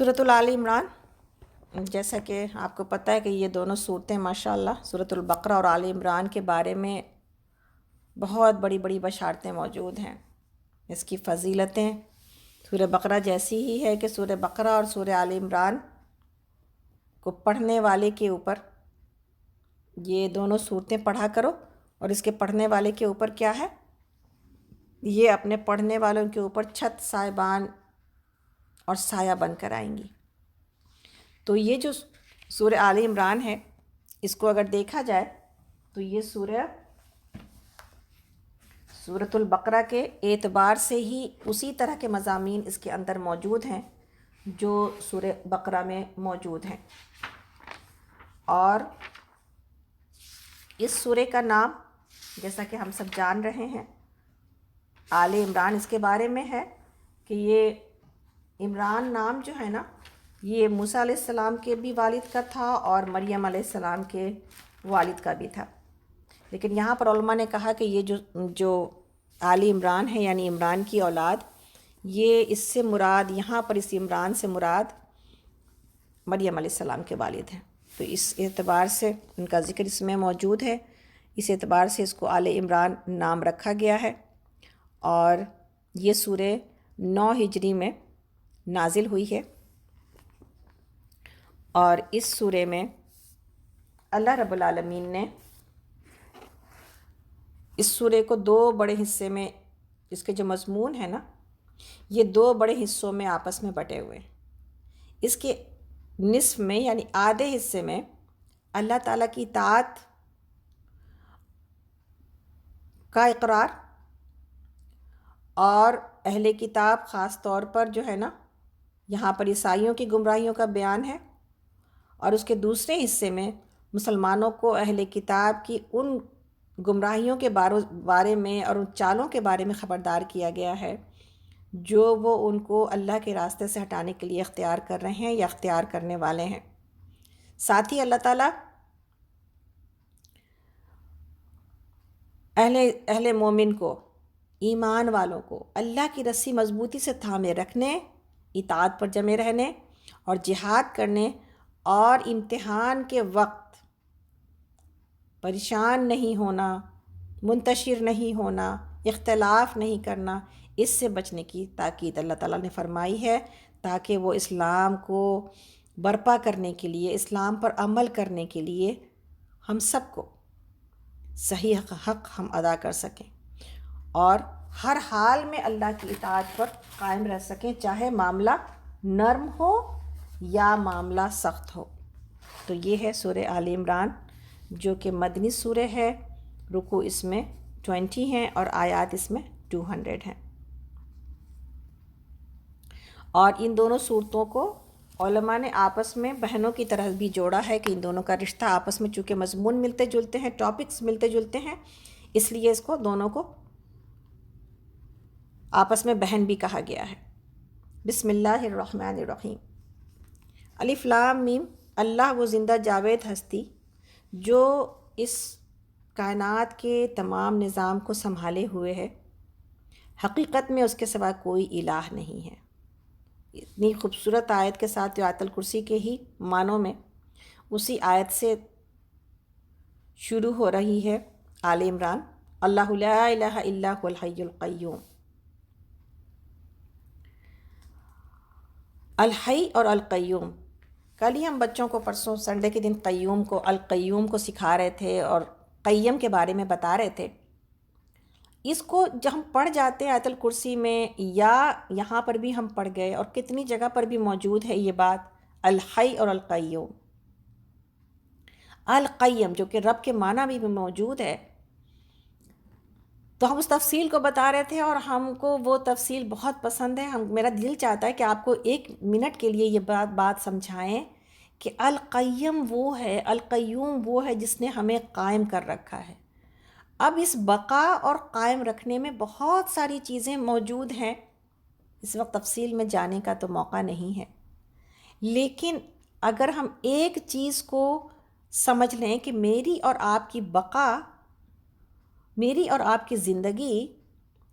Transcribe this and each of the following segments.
سورۃ آل عمران، جیسا کہ آپ کو پتہ ہے کہ یہ دونوں صورتیں ماشاءاللہ سورۃ البقرہ اور آل عمران کے بارے میں بہت بڑی بڑی بشارتیں موجود ہیں۔ اس کی فضیلتیں سورہ بقرہ جیسی ہی ہے کہ سورہ بقرہ اور سورہ آل عمران کو پڑھنے والے کے اوپر یہ دونوں صورتیں پڑھا کرو، اور اس کے پڑھنے والے کے اوپر کیا ہے، یہ اپنے پڑھنے والوں کے اوپر چھت سائبان اور سایہ بن کر آئیں گی۔ تو یہ جو سورہ آل عمران ہے، اس کو اگر دیکھا جائے تو یہ سورۃ البقرہ کے اعتبار سے ہی اسی طرح کے مضامین اس کے اندر موجود ہیں جو سورہ بقرہ میں موجود ہیں۔ اور اس سورہ کا نام جیسا کہ ہم سب جان رہے ہیں آل عمران، اس کے بارے میں ہے کہ یہ عمران نام جو ہے نا، یہ موسیٰ علیہ السلام کے بھی والد کا تھا اور مریم علیہ السلام کے والد کا بھی تھا، لیکن یہاں پر علماء نے کہا کہ یہ جو آل عمران ہے یعنی عمران کی اولاد، یہ اس سے مراد یہاں پر اس عمران سے مراد مریم علیہ السلام کے والد ہیں، تو اس اعتبار سے ان کا ذکر اس میں موجود ہے، اس اعتبار سے اس کو آل عمران نام رکھا گیا ہے۔ اور یہ سورہ 9 ہجری میں نازل ہوئی ہے، اور اس سورہ میں اللہ رب العالمین نے اس سورہ کو 2 بڑے حصے میں، اس کے جو مضمون ہے نا، یہ 2 بڑے حصوں میں آپس میں بٹے ہوئے ہیں۔ اس کے نصف میں یعنی آدھے حصے میں اللہ تعالیٰ کی اطاعت کا اقرار اور اہل کتاب خاص طور پر جو ہے نا، یہاں پر عیسائیوں کی گمراہیوں کا بیان ہے، اور اس کے دوسرے حصے میں مسلمانوں کو اہل کتاب کی ان گمراہیوں کے بارے میں اور ان چالوں کے بارے میں خبردار کیا گیا ہے جو وہ ان کو اللہ کے راستے سے ہٹانے کے لیے اختیار کر رہے ہیں یا اختیار کرنے والے ہیں۔ ساتھ ہی اللہ تعالیٰ اہل مومن کو، ایمان والوں کو اللہ کی رسی مضبوطی سے تھامے رکھنے، اطاعت پر جمے رہنے اور جہاد کرنے، اور امتحان کے وقت پریشان نہیں ہونا، منتشر نہیں ہونا، اختلاف نہیں کرنا، اس سے بچنے کی تاکید اللہ تعالیٰ نے فرمائی ہے، تاکہ وہ اسلام کو برپا کرنے کے لیے، اسلام پر عمل کرنے کے لیے ہم سب کو صحیح حق ہم ادا کر سکیں اور ہر حال میں اللہ کی اطاعت پر قائم رہ سکیں، چاہے معاملہ نرم ہو یا معاملہ سخت ہو۔ تو یہ ہے سورہ آل عمران، جو کہ مدنی سورہ ہے، رکوع اس میں 20 ہیں اور آیات اس میں 200 ہیں۔ اور ان دونوں صورتوں کو علماء نے آپس میں بہنوں کی طرح بھی جوڑا ہے کہ ان دونوں کا رشتہ آپس میں چونکہ مضمون ملتے جلتے ہیں، ٹاپکس ملتے جلتے ہیں، اس لیے اس کو دونوں کو آپس میں بہن بھی کہا گیا ہے۔ بسم اللہ الرحمن الرحیم۔ الف لام میم۔ اللہ وہ زندہ جاوید ہستی جو اس کائنات کے تمام نظام کو سنبھالے ہوئے ہے، حقیقت میں اس کے سوا کوئی الہ نہیں ہے۔ اتنی خوبصورت آیت کے ساتھ جو آیت الکرسی کے ہی معنوں میں اسی آیت سے شروع ہو رہی ہے آل عمران، اللہ لا الہ الا هو الحی القیوم۔ الحی اور القیوم، کل ہی ہم بچوں کو پرسوں سنڈے کے دن قیوم کو، القیوم کو سکھا رہے تھے اور قیم کے بارے میں بتا رہے تھے۔ اس کو جب ہم پڑھ جاتے ہیں آیت الکرسی میں یا یہاں پر بھی ہم پڑھ گئے، اور کتنی جگہ پر بھی موجود ہے یہ بات، الحی اور القیوم۔ القیم جو کہ رب کے معنی بھی موجود ہے، تو ہم اس تفصیل کو بتا رہے تھے اور ہم کو وہ تفصیل بہت پسند ہے۔ میرا دل چاہتا ہے کہ آپ کو 1 منٹ کے لیے یہ بات سمجھائیں کہ القیم وہ ہے، القیوم وہ ہے جس نے ہمیں قائم کر رکھا ہے۔ اب اس بقا اور قائم رکھنے میں بہت ساری چیزیں موجود ہیں، اس وقت تفصیل میں جانے کا تو موقع نہیں ہے، لیکن اگر ہم ایک چیز کو سمجھ لیں کہ میری اور آپ کی بقا، میری اور آپ کی زندگی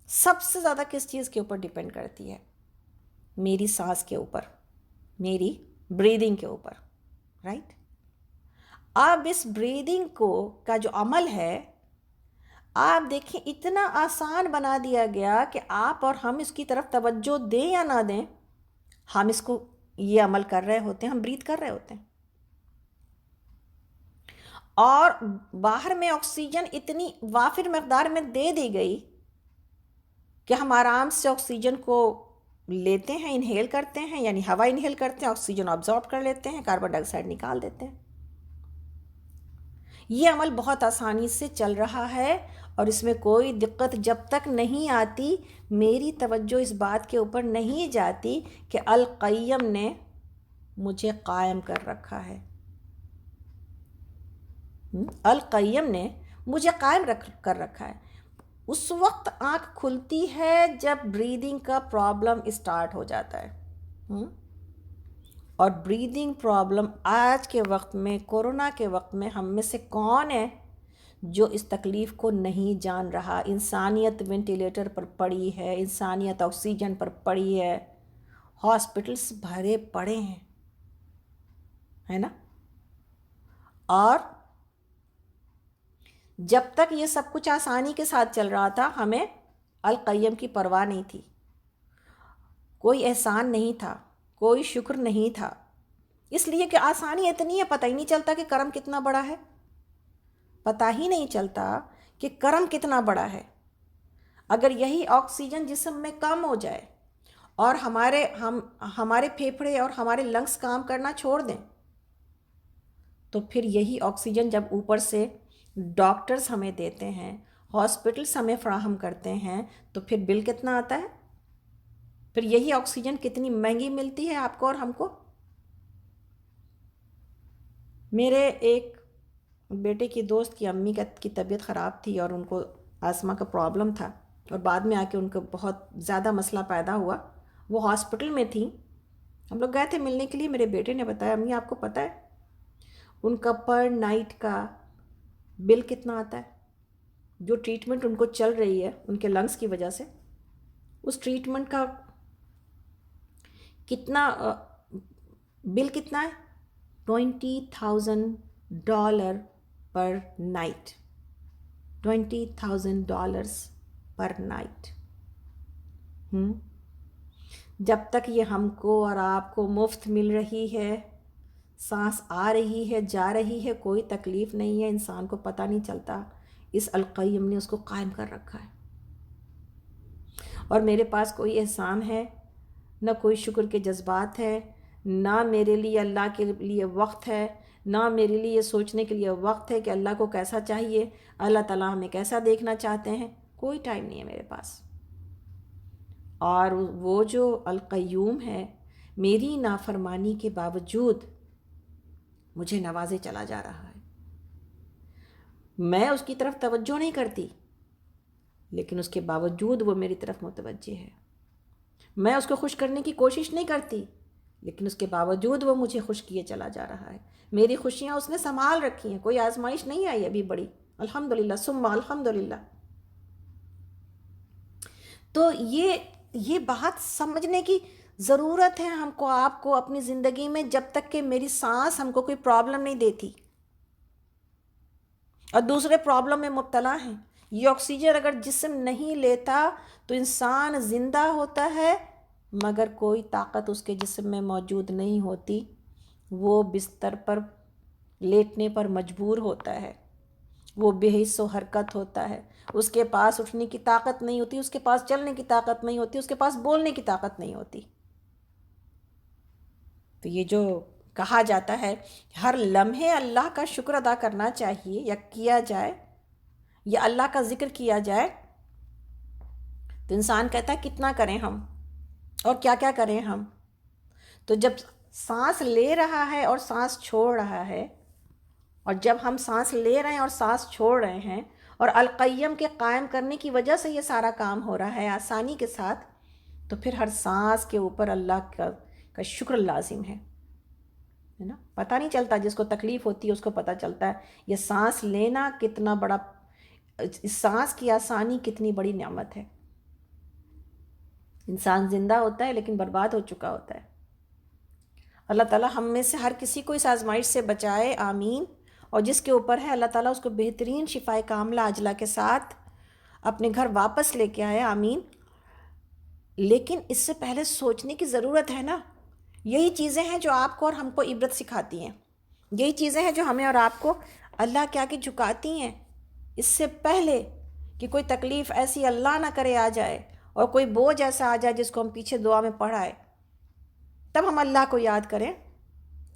سب سے زیادہ کس چیز کے اوپر ڈیپینڈ کرتی ہے؟ میری سانس کے اوپر۔ میری بریدنگ کے اوپر، رائٹ؟ اب اس بریدنگ کا جو عمل ہے، آپ دیکھیں اتنا آسان بنا دیا گیا کہ آپ اور ہم اس کی طرف توجہ دیں یا نہ دیں، ہم اس کو یہ عمل کر رہے ہوتے ہیں، ہم برید کر رہے ہوتے ہیں، اور باہر میں آکسیجن اتنی وافر مقدار میں دے دی گئی کہ ہم آرام سے آکسیجن کو لیتے ہیں، انہیل کرتے ہیں، یعنی ہوا انہیل کرتے ہیں، آکسیجن آبزارب کر لیتے ہیں، کاربن ڈائی آکسائڈ نکال دیتے ہیں۔ یہ عمل بہت آسانی سے چل رہا ہے، اور اس میں کوئی دقت جب تک نہیں آتی، میری توجہ اس بات کے اوپر نہیں جاتی کہ القیم نے مجھے قائم کر رکھا ہے، القیم نے مجھے قائم کر رکھا ہے۔ اس وقت آنکھ کھلتی ہے جب بریدنگ کا پرابلم اسٹارٹ ہو جاتا ہے، اور بریدنگ پرابلم آج کے وقت میں، کورونا کے وقت میں، ہم میں سے کون ہے جو اس تکلیف کو نہیں جان رہا؟ انسانیت وینٹیلیٹر پر پڑی ہے، انسانیت آکسیجن پر پڑی ہے، ہاسپٹلس بھرے پڑے ہیں، ہے نا؟ اور جب تک یہ سب کچھ آسانی کے ساتھ چل رہا تھا، ہمیں القیم کی پرواہ نہیں تھی، کوئی احسان نہیں تھا، کوئی شکر نہیں تھا، اس لیے کہ آسانی اتنی ہے، پتہ ہی نہیں چلتا کہ کرم کتنا بڑا ہے، پتہ ہی نہیں چلتا کہ کرم کتنا بڑا ہے۔ اگر یہی آکسیجن جسم میں کم ہو جائے اور ہمارے پھیپھڑے اور ہمارے لنگس کام کرنا چھوڑ دیں، تو پھر یہی آکسیجن جب اوپر سے ڈاکٹرز ہمیں دیتے ہیں، ہاسپٹلس ہمیں فراہم کرتے ہیں، تو پھر بل کتنا آتا ہے؟ پھر یہی آکسیجن کتنی مہنگی ملتی ہے آپ کو اور ہم کو۔ میرے ایک بیٹے کی دوست کی امی کی طبیعت خراب تھی، اور ان کو آسما کا پرابلم تھا، اور بعد میں آ کے ان کو بہت زیادہ مسئلہ پیدا ہوا، وہ ہاسپٹل میں تھیں، ہم لوگ گئے تھے ملنے کے لیے، میرے بیٹے نے بتایا امی آپ کو پتہ ہے ان کا پر نائٹ کا بل کتنا آتا ہے؟ جو ٹریٹمنٹ ان کو چل رہی ہے ان کے لنگس کی وجہ سے، اس ٹریٹمنٹ کا کتنا بل کتنا ہے؟ $20,000 پر نائٹ، $20,000 پر نائٹ۔ جب تک یہ ہم کو اور آپ کو مفت مل رہی ہے، سانس آ رہی ہے، جا رہی ہے، کوئی تکلیف نہیں ہے، انسان کو پتہ نہیں چلتا اس القیم نے اس کو قائم کر رکھا ہے۔ اور میرے پاس کوئی احسان ہے، نہ کوئی شکر کے جذبات ہے، نہ میرے لیے اللہ کے لیے وقت ہے، نہ میرے لیے یہ سوچنے کے لیے وقت ہے کہ اللہ کو کیسا چاہیے، اللہ تعالیٰ ہمیں کیسا دیکھنا چاہتے ہیں، کوئی ٹائم نہیں ہے میرے پاس۔ اور وہ جو القیوم ہے، میری نافرمانی کے باوجود مجھے نوازے چلا جا رہا ہے، میں اس کی طرف توجہ نہیں کرتی، لیکن اس کے باوجود وہ میری طرف متوجہ ہے، میں اس کو خوش کرنے کی کوشش نہیں کرتی، لیکن اس کے باوجود وہ مجھے خوش کیے چلا جا رہا ہے، میری خوشیاں اس نے سنبھال رکھی ہیں، کوئی آزمائش نہیں آئی ابھی بڑی، الحمدللہ ثم الحمدللہ۔ تو یہ بات سمجھنے کی ضرورت ہے ہم کو، آپ کو، اپنی زندگی میں، جب تک کہ میری سانس ہم کو کوئی پرابلم نہیں دیتی اور دوسرے پرابلم میں مبتلا ہیں۔ یہ آکسیجن اگر جسم نہیں لیتا تو انسان زندہ ہوتا ہے، مگر کوئی طاقت اس کے جسم میں موجود نہیں ہوتی، وہ بستر پر لیٹنے پر مجبور ہوتا ہے، وہ بے حس و حرکت ہوتا ہے، اس کے پاس اٹھنے کی طاقت نہیں ہوتی، اس کے پاس چلنے کی طاقت نہیں ہوتی، اس کے پاس بولنے کی طاقت نہیں ہوتی۔ تو یہ جو کہا جاتا ہے ہر لمحے اللہ کا شکر ادا کرنا چاہیے، یا کیا جائے، یا اللہ کا ذکر کیا جائے، تو انسان کہتا ہے کتنا کریں ہم اور کیا کیا کریں ہم۔ تو جب سانس لے رہا ہے اور سانس چھوڑ رہا ہے، اور جب ہم سانس لے رہے ہیں اور سانس چھوڑ رہے ہیں، اور القیم کے قائم کرنے کی وجہ سے یہ سارا کام ہو رہا ہے آسانی کے ساتھ، تو پھر ہر سانس کے اوپر اللہ کا شکر لازم ہے نا۔ پتہ نہیں چلتا، جس کو تکلیف ہوتی ہے اس کو پتہ چلتا ہے یہ سانس لینا کتنا بڑا، اس سانس کی آسانی کتنی بڑی نعمت ہے۔ انسان زندہ ہوتا ہے لیکن برباد ہو چکا ہوتا ہے، اللہ تعالیٰ ہم میں سے ہر کسی کو اس آزمائش سے بچائے، آمین۔ اور جس کے اوپر ہے اللہ تعالیٰ اس کو بہترین شفائے کاملہ عاجلہ کے ساتھ اپنے گھر واپس لے کے آئے، آمین۔ لیکن اس سے پہلے سوچنے کی ضرورت ہے نا۔ یہی چیزیں ہیں جو آپ کو اور ہم کو عبرت سکھاتی ہیں، یہی چیزیں ہیں جو ہمیں اور آپ کو اللہ کے آگے جھکاتی ہیں۔ اس سے پہلے کہ کوئی تکلیف ایسی اللہ نہ کرے آ جائے اور کوئی بوجھ ایسا آ جائے جس کو ہم پیچھے دعا میں پڑھائے، تب ہم اللہ کو یاد کریں۔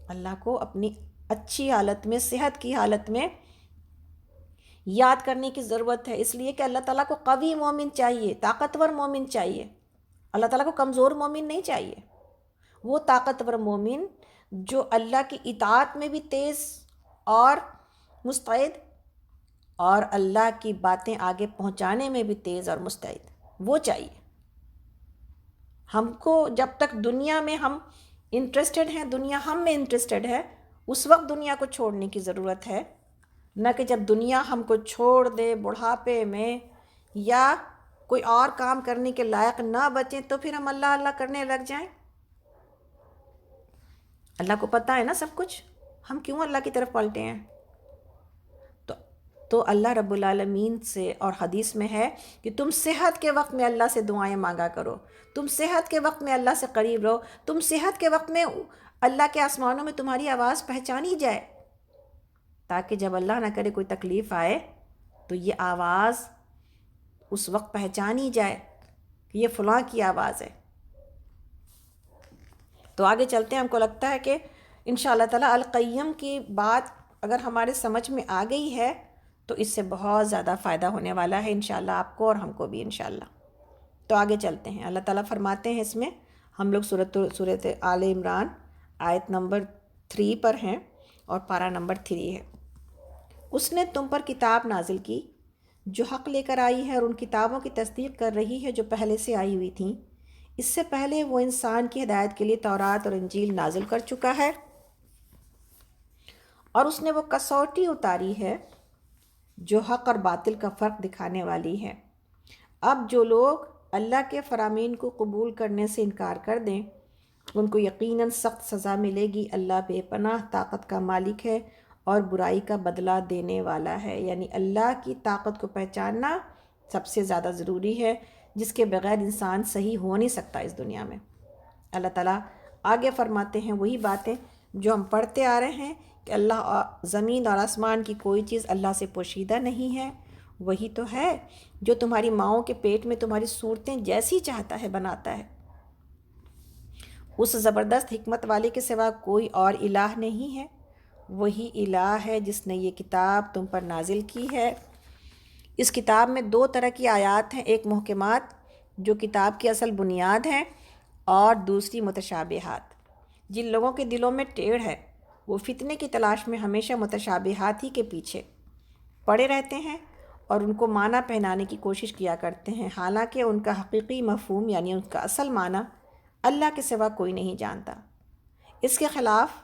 اللہ کو اپنی اچھی حالت میں، صحت کی حالت میں یاد کرنے کی ضرورت ہے، اس لیے کہ اللہ تعالیٰ کو قوی مومن چاہیے، طاقتور مومن چاہیے۔ اللہ تعالیٰ کو کمزور مومن نہیں چاہیے۔ وہ طاقتور مومن جو اللہ کی اطاعت میں بھی تیز اور مستعد، اور اللہ کی باتیں آگے پہنچانے میں بھی تیز اور مستعد، وہ چاہیے۔ ہم کو جب تک دنیا میں ہم انٹرسٹڈ ہیں، دنیا ہم میں انٹرسٹڈ ہے، اس وقت دنیا کو چھوڑنے کی ضرورت ہے، نہ کہ جب دنیا ہم کو چھوڑ دے بڑھاپے میں یا کوئی اور کام کرنے کے لائق نہ بچیں تو پھر ہم اللہ اللہ کرنے لگ جائیں۔ اللہ کو پتہ ہے نا سب کچھ، ہم کیوں اللہ کی طرف پلٹے ہیں؟ تو اللہ رب العالمین سے، اور حدیث میں ہے کہ تم صحت کے وقت میں اللہ سے دعائیں مانگا کرو، تم صحت کے وقت میں اللہ سے قریب رہو، تم صحت کے وقت میں اللہ کے آسمانوں میں تمہاری آواز پہچانی جائے، تاکہ جب اللہ نہ کرے کوئی تکلیف آئے تو یہ آواز اس وقت پہچانی جائے کہ یہ فلاں کی آواز ہے۔ تو آگے چلتے ہیں۔ ہم کو لگتا ہے کہ انشاءاللہ تعالیٰ القیم کی بات اگر ہمارے سمجھ میں آ گئی ہے تو اس سے بہت زیادہ فائدہ ہونے والا ہے انشاءاللہ، آپ کو اور ہم کو بھی انشاءاللہ۔ تو آگے چلتے ہیں۔ اللہ تعالیٰ فرماتے ہیں، اس میں ہم لوگ سورۃ آل عمران آیت نمبر 3 پر ہیں اور پارہ نمبر 3 ہے۔ اس نے تم پر کتاب نازل کی جو حق لے کر آئی ہے اور ان کتابوں کی تصدیق کر رہی ہے جو پہلے سے آئی ہوئی تھیں۔ اس سے پہلے وہ انسان کی ہدایت کے لیے تورات اور انجیل نازل کر چکا ہے، اور اس نے وہ کسوٹی اتاری ہے جو حق اور باطل کا فرق دکھانے والی ہے۔ اب جو لوگ اللہ کے فرامین کو قبول کرنے سے انکار کر دیں ان کو یقیناً سخت سزا ملے گی۔ اللہ بے پناہ طاقت کا مالک ہے اور برائی کا بدلہ دینے والا ہے۔ یعنی اللہ کی طاقت کو پہچاننا سب سے زیادہ ضروری ہے، جس کے بغیر انسان صحیح ہو نہیں سکتا اس دنیا میں۔ اللہ تعالیٰ آگے فرماتے ہیں وہی باتیں جو ہم پڑھتے آ رہے ہیں کہ اللہ زمین اور آسمان کی کوئی چیز اللہ سے پوشیدہ نہیں ہے۔ وہی تو ہے جو تمہاری ماؤں کے پیٹ میں تمہاری صورتیں جیسی چاہتا ہے بناتا ہے۔ اس زبردست حکمت والے کے سوا کوئی اور الہ نہیں ہے۔ وہی الہ ہے جس نے یہ کتاب تم پر نازل کی ہے۔ اس کتاب میں 2 طرح کی آیات ہیں، ایک محکمات جو کتاب کی اصل بنیاد ہیں، اور دوسری متشابہات۔ جن لوگوں کے دلوں میں ٹیڑھ ہے وہ فتنے کی تلاش میں ہمیشہ متشابہات ہی کے پیچھے پڑے رہتے ہیں اور ان کو معنی پہنانے کی کوشش کیا کرتے ہیں، حالانکہ ان کا حقیقی مفہوم یعنی ان کا اصل معنی اللہ کے سوا کوئی نہیں جانتا۔ اس کے خلاف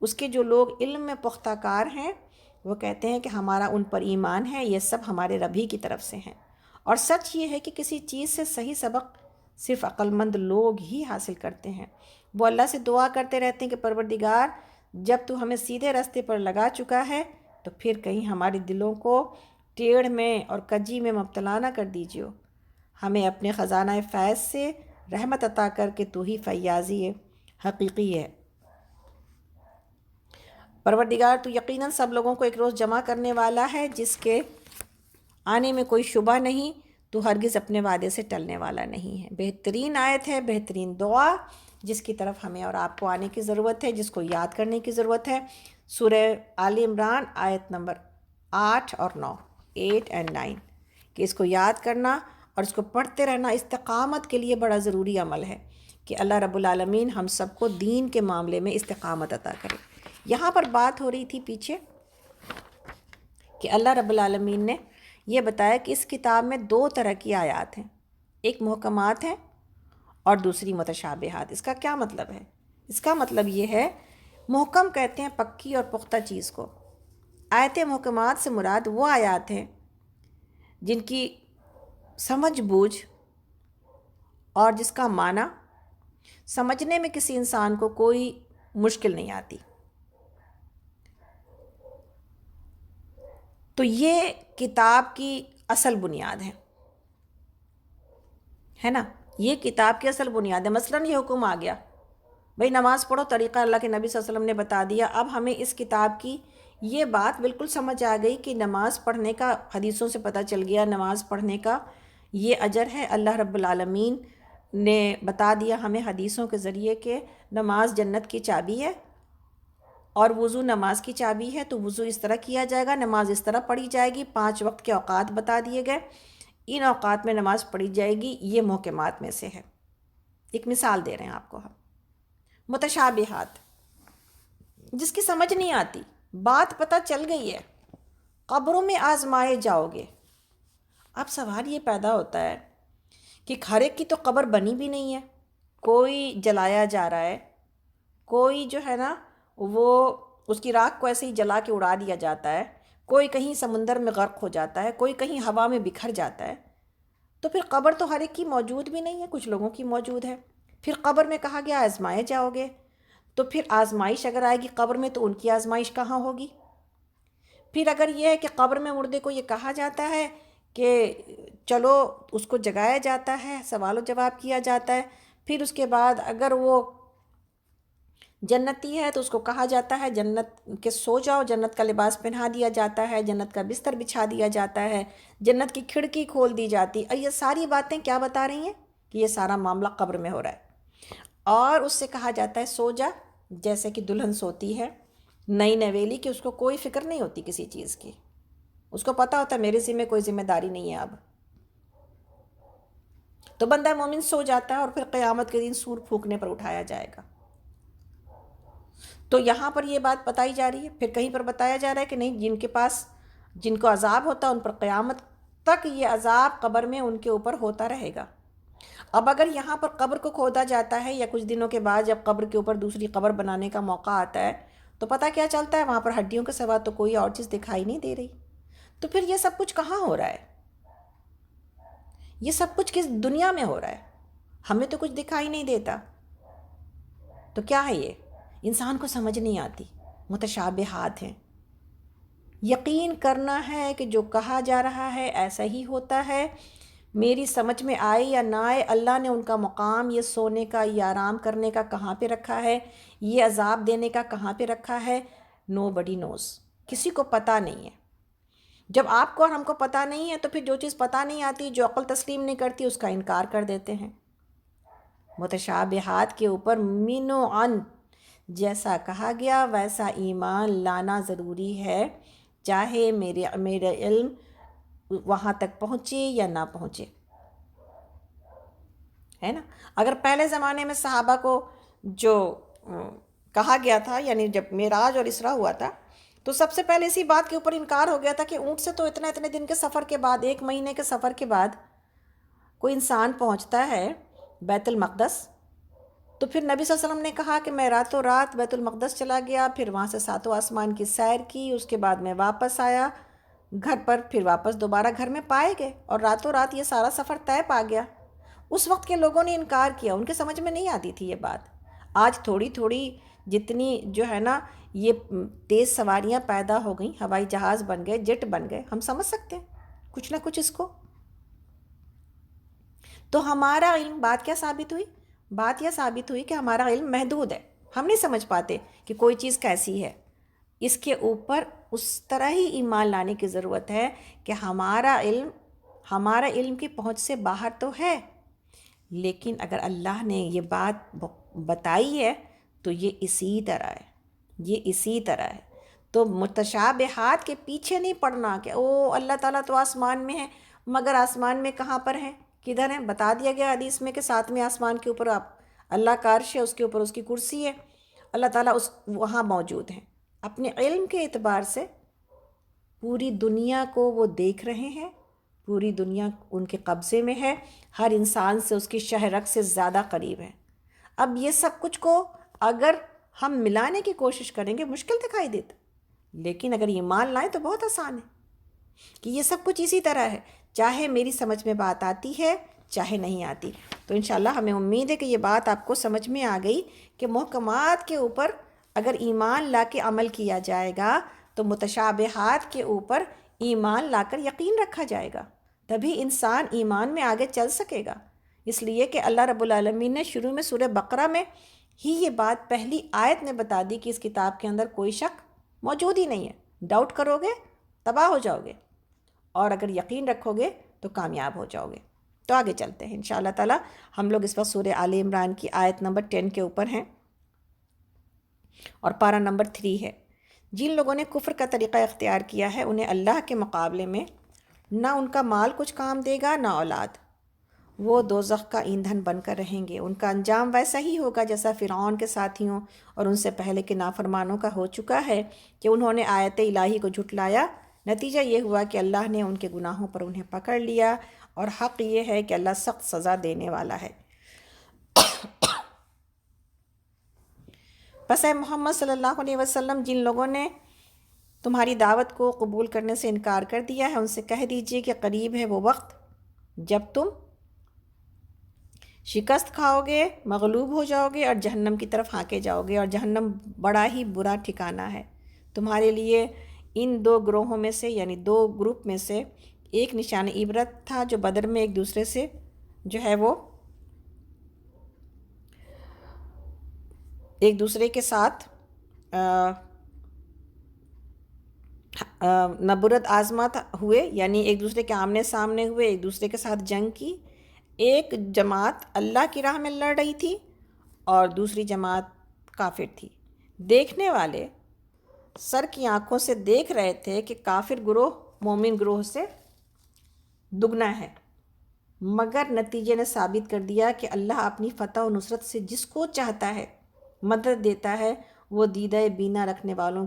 اس کے جو لوگ علم میں پختہ کار ہیں وہ کہتے ہیں کہ ہمارا ان پر ایمان ہے، یہ سب ہمارے رب ہی کی طرف سے ہیں۔ اور سچ یہ ہے کہ کسی چیز سے صحیح سبق صرف عقل مند لوگ ہی حاصل کرتے ہیں۔ وہ اللہ سے دعا کرتے رہتے ہیں کہ پروردگار جب تو ہمیں سیدھے راستے پر لگا چکا ہے تو پھر کہیں ہمارے دلوں کو ٹیڑھ میں اور کجی میں مبتلا نہ کر دیجیے، ہمیں اپنے خزانہ فیض سے رحمت عطا کر کے تو ہی فیاضی حقیقی ہے۔ پروردگار تو یقیناً سب لوگوں کو ایک روز جمع کرنے والا ہے جس کے آنے میں کوئی شبہ نہیں، تو ہرگز اپنے وعدے سے ٹلنے والا نہیں ہے۔ بہترین آیت ہے، بہترین دعا جس کی طرف ہمیں اور آپ کو آنے کی ضرورت ہے، جس کو یاد کرنے کی ضرورت ہے۔ سورہ آل عمران آیت نمبر 8 اور 9، 8 اور 9، کہ اس کو یاد کرنا اور اس کو پڑھتے رہنا استقامت کے لیے بڑا ضروری عمل ہے کہ اللہ رب العالمین ہم سب کو دین کے معاملے میں استقامت عطا کرے۔ یہاں پر بات ہو رہی تھی پیچھے کہ اللہ رب العالمین نے یہ بتایا کہ اس کتاب میں 2 طرح کی آیات ہیں، ایک محکمات ہیں اور دوسری متشابہات۔ اس کا کیا مطلب ہے؟ اس کا مطلب یہ ہے، محکم کہتے ہیں پکی اور پختہ چیز کو۔ آیت محکمات سے مراد وہ آیات ہیں جن کی سمجھ بوجھ اور جس کا معنی سمجھنے میں کسی انسان کو کوئی مشکل نہیں آتی۔ تو یہ کتاب کی اصل بنیاد ہے نا، یہ کتاب کی اصل بنیاد ہے۔ مثلاً یہ حکم آ گیا بھئی نماز پڑھو، طریقہ اللہ کے نبی صلی اللہ علیہ وسلم نے بتا دیا۔ اب ہمیں اس کتاب کی یہ بات بالکل سمجھ آ گئی کہ نماز پڑھنے کا حدیثوں سے پتہ چل گیا، نماز پڑھنے کا یہ اجر ہے۔ اللہ رب العالمین نے بتا دیا ہمیں حدیثوں کے ذریعے کہ نماز جنت کی چابی ہے، اور وضو نماز کی چابی ہے۔ تو وضو اس طرح کیا جائے گا، نماز اس طرح پڑھی جائے گی، 5 وقت کے اوقات بتا دیے گئے، ان اوقات میں نماز پڑھی جائے گی۔ یہ محکمات میں سے ہے۔ ایک مثال دے رہے ہیں آپ کو ہم، متشابہات، جس کی سمجھ نہیں آتی، بات پتہ چل گئی ہے، قبروں میں آزمائے جاؤ گے۔ اب سوال یہ پیدا ہوتا ہے کہ ہر ایک کی تو قبر بنی بھی نہیں ہے، کوئی جلایا جا رہا ہے، کوئی جو ہے نا وہ اس کی راکھ کو ایسے ہی جلا کے اڑا دیا جاتا ہے، کوئی کہیں سمندر میں غرق ہو جاتا ہے، کوئی کہیں ہوا میں بکھر جاتا ہے۔ تو پھر قبر تو ہر ایک کی موجود بھی نہیں ہے، کچھ لوگوں کی موجود ہے۔ پھر قبر میں کہا گیا آزمائے جاؤ گے، تو پھر آزمائش اگر آئے گی قبر میں تو ان کی آزمائش کہاں ہوگی؟ پھر اگر یہ ہے کہ قبر میں مردے کو یہ کہا جاتا ہے کہ چلو اس کو جگایا جاتا ہے، سوال و جواب کیا جاتا ہے، پھر اس کے بعد اگر وہ جنتی ہے تو اس کو کہا جاتا ہے جنت کے سو جاؤ، جنت کا لباس پہنا دیا جاتا ہے، جنت کا بستر بچھا دیا جاتا ہے، جنت کی کھڑکی کھول دی جاتی ہے۔ یہ ساری باتیں کیا بتا رہی ہیں کہ یہ سارا معاملہ قبر میں ہو رہا ہے، اور اس سے کہا جاتا ہے سو جا، جیسے کہ دلہن سوتی ہے نئی نویلی کی، اس کو کوئی فکر نہیں ہوتی کسی چیز کی، اس کو پتہ ہوتا ہے میرے ذمہ کوئی ذمہ داری نہیں ہے اب۔ تو بندہ مومن سو جاتا ہے اور پھر قیامت کے دن سور پھونکنے پر اٹھایا جائے گا۔ تو یہاں پر یہ بات بتائی جا رہی ہے، پھر کہیں پر بتایا جا رہا ہے کہ نہیں، جن کو عذاب ہوتا ہے ان پر قیامت تک یہ عذاب قبر میں ان کے اوپر ہوتا رہے گا۔ اب اگر یہاں پر قبر کو کھودا جاتا ہے یا کچھ دنوں کے بعد جب قبر کے اوپر دوسری قبر بنانے کا موقع آتا ہے تو پتہ کیا چلتا ہے، وہاں پر ہڈیوں کے سوا تو کوئی اور چیز دکھائی نہیں دے رہی۔ تو پھر یہ سب کچھ کہاں ہو رہا ہے؟ یہ سب کچھ کس دنیا میں ہو رہا ہے؟ ہمیں تو کچھ دکھائی نہیں دیتا۔ تو کیا ہے یہ؟ انسان کو سمجھ نہیں آتی، متشابہات ہیں۔ یقین کرنا ہے کہ جو کہا جا رہا ہے ایسا ہی ہوتا ہے، میری سمجھ میں آئے یا نہ آئے، اللہ نے ان کا مقام یہ سونے کا، یہ آرام کرنے کا کہاں پہ رکھا ہے، یہ عذاب دینے کا کہاں پہ رکھا ہے، نو بڈی نوز، کسی کو پتہ نہیں ہے۔ جب آپ کو اور ہم کو پتہ نہیں ہے تو پھر جو چیز پتہ نہیں آتی، جو عقل تسلیم نہیں کرتی، اس کا انکار کر دیتے ہیں۔ متشابہات کے اوپر من و عن جیسا کہا گیا ویسا ایمان لانا ضروری ہے، چاہے میرے علم وہاں تک پہنچے یا نہ پہنچے، ہے نا۔ اگر پہلے زمانے میں صحابہ کو جو کہا گیا تھا، یعنی جب معراج اور اسراء ہوا تھا تو سب سے پہلے اسی بات کے اوپر انکار ہو گیا تھا کہ اونٹ سے تو اتنے دن کے سفر کے بعد، 1 مہینے کے سفر کے بعد کوئی انسان پہنچتا ہے بیت المقدس۔ تو پھر نبی صلی اللہ علیہ وسلم نے کہا کہ میں راتوں رات بیت المقدس چلا گیا، پھر وہاں سے 7 آسمان کی سیر کی، اس کے بعد میں واپس آیا گھر پر، پھر واپس دوبارہ گھر میں پائے گئے، اور راتوں رات یہ سارا سفر طے پا گیا۔ اس وقت کے لوگوں نے انکار کیا، ان کے سمجھ میں نہیں آتی تھی یہ بات۔ آج تھوڑی تھوڑی جتنی جو ہے نا یہ تیز سواریاں پیدا ہو گئیں، ہوائی جہاز بن گئے، جیٹ بن گئے، ہم سمجھ سکتے ہیں کچھ نہ کچھ اس کو۔ تو ہمارا علم، بات کیا ثابت ہوئی؟ بات یہ ثابت ہوئی کہ ہمارا علم محدود ہے، ہم نہیں سمجھ پاتے کہ کوئی چیز کیسی ہے۔ اس کے اوپر اس طرح ہی ایمان لانے کی ضرورت ہے کہ ہمارا علم کی پہنچ سے باہر تو ہے، لیکن اگر اللہ نے یہ بات بتائی ہے تو یہ اسی طرح ہے، یہ اسی طرح ہے۔ تو متشابہات کے پیچھے نہیں پڑنا کہ او اللہ تعالیٰ تو آسمان میں ہے، مگر آسمان میں کہاں پر ہے، کدھر ہے؟ بتا دیا گیا حدیث میں کہ 7ویں آسمان کے اوپر اللہ کا عرش ہے، اس کے اوپر اس کی کرسی ہے، اللہ تعالیٰ وہاں موجود ہیں۔ اپنے علم کے اعتبار سے پوری دنیا کو وہ دیکھ رہے ہیں، پوری دنیا ان کے قبضے میں ہے، ہر انسان سے اس کی شہ رگ سے زیادہ قریب ہے۔ اب یہ سب کچھ کو اگر ہم ملانے کی کوشش کریں گے مشکل دکھائی دیتا، لیکن اگر ایمان لائیں تو بہت آسان ہے کہ یہ سب کچھ اسی طرح ہے، چاہے میری سمجھ میں بات آتی ہے چاہے نہیں آتی۔ تو انشاءاللہ ہمیں امید ہے کہ یہ بات آپ کو سمجھ میں آ گئی کہ محکمات کے اوپر اگر ایمان لا کے عمل کیا جائے گا تو متشابہات کے اوپر ایمان لا کر یقین رکھا جائے گا، تبھی انسان ایمان میں آگے چل سکے گا۔ اس لیے کہ اللہ رب العالمین نے شروع میں سورہ بقرہ میں ہی یہ بات پہلی آیت میں بتا دی کہ اس کتاب کے اندر کوئی شک موجود ہی نہیں ہے، ڈاؤٹ کرو گے تباہ ہو جاؤ گے، اور اگر یقین رکھو گے تو کامیاب ہو جاؤ گے۔ تو آگے چلتے ہیں انشاءاللہ تعالی۔ ہم لوگ اس وقت سورہ آل عمران کی آیت نمبر 10 کے اوپر ہیں اور پارہ نمبر 3 ہے۔ جن لوگوں نے کفر کا طریقہ اختیار کیا ہے انہیں اللہ کے مقابلے میں نہ ان کا مال کچھ کام دے گا نہ اولاد، وہ دوزخ کا ایندھن بن کر رہیں گے۔ ان کا انجام ویسا ہی ہوگا جیسا فرعون کے ساتھیوں اور ان سے پہلے کے نافرمانوں کا ہو چکا ہے کہ انہوں نے آیت الہی کو جھٹلایا۔ نتیجہ یہ ہوا کہ اللہ نے ان کے گناہوں پر انہیں پکڑ لیا، اور حق یہ ہے کہ اللہ سخت سزا دینے والا ہے۔ پس اے محمد صلی اللہ علیہ وسلم، جن لوگوں نے تمہاری دعوت کو قبول کرنے سے انکار کر دیا ہے ان سے کہہ دیجئے کہ قریب ہے وہ وقت جب تم شکست کھاؤ گے، مغلوب ہو جاؤ گے اور جہنم کی طرف ہانکے جاؤ گے، اور جہنم بڑا ہی برا ٹھکانہ ہے۔ تمہارے لیے ان دو گروہوں میں سے یعنی دو گروپ میں سے ایک نشان عبرت تھا جو بدر میں ایک دوسرے سے جو ہے وہ ایک دوسرے کے ساتھ نبرد آزمات ہوئے، یعنی ایک دوسرے کے آمنے سامنے ہوئے، ایک دوسرے کے ساتھ جنگ کی۔ ایک جماعت اللہ کی راہ میں لڑ رہی تھی اور دوسری جماعت کافر تھی۔ دیکھنے والے سر کی آنکھوں سے دیکھ رہے تھے کہ کافر گروہ مومن گروہ سے دگنا ہے، مگر نتیجے نے ثابت کر دیا کہ اللہ اپنی فتح و نصرت سے جس کو چاہتا ہے مدد دیتا ہے۔ وہ دیدہ بینا رکھنے والوں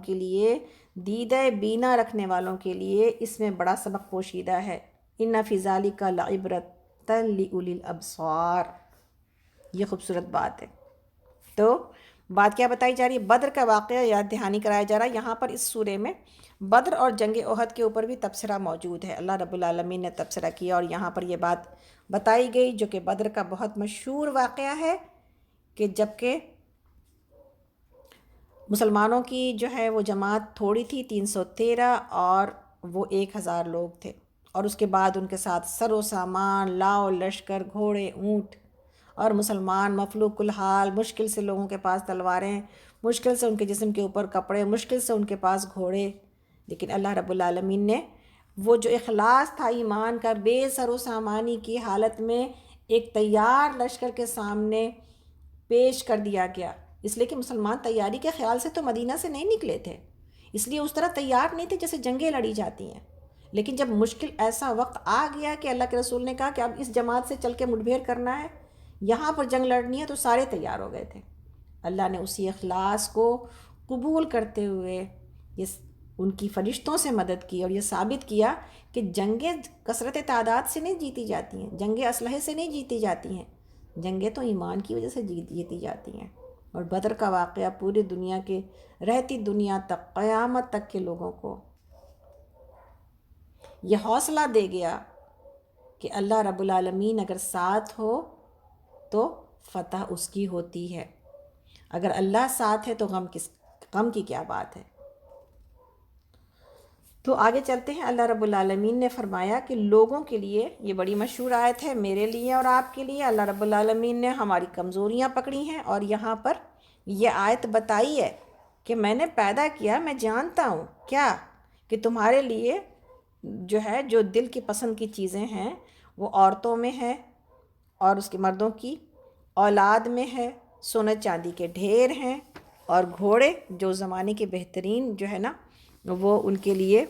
کے لیے اس میں بڑا سبق پوشیدہ ہے۔ ان فی ذالک لعبرۃ لأولی الابصار، یہ خوبصورت بات ہے۔ تو بات کیا بتائی جا رہی ہے؟ بدر کا واقعہ یاد دہانی کرایا جا رہا ہے۔ یہاں پر اس سورے میں بدر اور جنگ احد کے اوپر بھی تبصرہ موجود ہے، اللہ رب العالمین نے تبصرہ کیا، اور یہاں پر یہ بات بتائی گئی جو کہ بدر کا بہت مشہور واقعہ ہے کہ جب کہ مسلمانوں کی جو ہے وہ جماعت تھوڑی تھی، 313، اور وہ 1000 لوگ تھے، اور اس کے بعد ان کے ساتھ سر و سامان، لاؤ لشکر، گھوڑے، اونٹ، اور مسلمان مفلوق الحال، مشکل سے لوگوں کے پاس تلواریں، مشکل سے ان کے جسم کے اوپر کپڑے، مشکل سے ان کے پاس گھوڑے، لیکن اللہ رب العالمین نے وہ جو اخلاص تھا ایمان کا، بے سر و سامانی کی حالت میں ایک تیار لشکر کے سامنے پیش کر دیا گیا، اس لیے کہ مسلمان تیاری کے خیال سے تو مدینہ سے نہیں نکلے تھے، اس لیے اس طرح تیار نہیں تھے جیسے جنگیں لڑی جاتی ہیں۔ لیکن جب مشکل ایسا وقت آ گیا کہ اللہ کے رسول نے کہا کہ اب اس جماعت سے چل کے مٹبھیڑ کرنا ہے، یہاں پر جنگ لڑنی ہے، تو سارے تیار ہو گئے تھے۔ اللہ نے اسی اخلاص کو قبول کرتے ہوئے ان کی فرشتوں سے مدد کی، اور یہ ثابت کیا کہ جنگیں کثرت تعداد سے نہیں جیتی جاتی ہیں، جنگیں اسلحے سے نہیں جیتی جاتی ہیں، جنگیں تو ایمان کی وجہ سے جیتی جاتی ہیں۔ اور بدر کا واقعہ پوری دنیا کے رہتی دنیا تک، قیامت تک کے لوگوں کو یہ حوصلہ دے گیا کہ اللہ رب العالمین اگر ساتھ ہو تو فتح اس کی ہوتی ہے، اگر اللہ ساتھ ہے تو غم کی کیا بات ہے۔ تو آگے چلتے ہیں۔ اللہ رب العالمین نے فرمایا کہ لوگوں کے لیے، یہ بڑی مشہور آیت ہے، میرے لیے اور آپ کے لیے، اللہ رب العالمین نے ہماری کمزوریاں پکڑی ہیں اور یہاں پر یہ آیت بتائی ہے کہ میں نے پیدا کیا، میں جانتا ہوں کیا کہ تمہارے لیے جو ہے جو دل کی پسند کی چیزیں ہیں وہ عورتوں میں ہے، اور اس کے مردوں کی اولاد میں ہے، سونے چاندی کے ڈھیر ہیں، اور گھوڑے جو زمانے کے بہترین جو ہے نا وہ ان کے لیے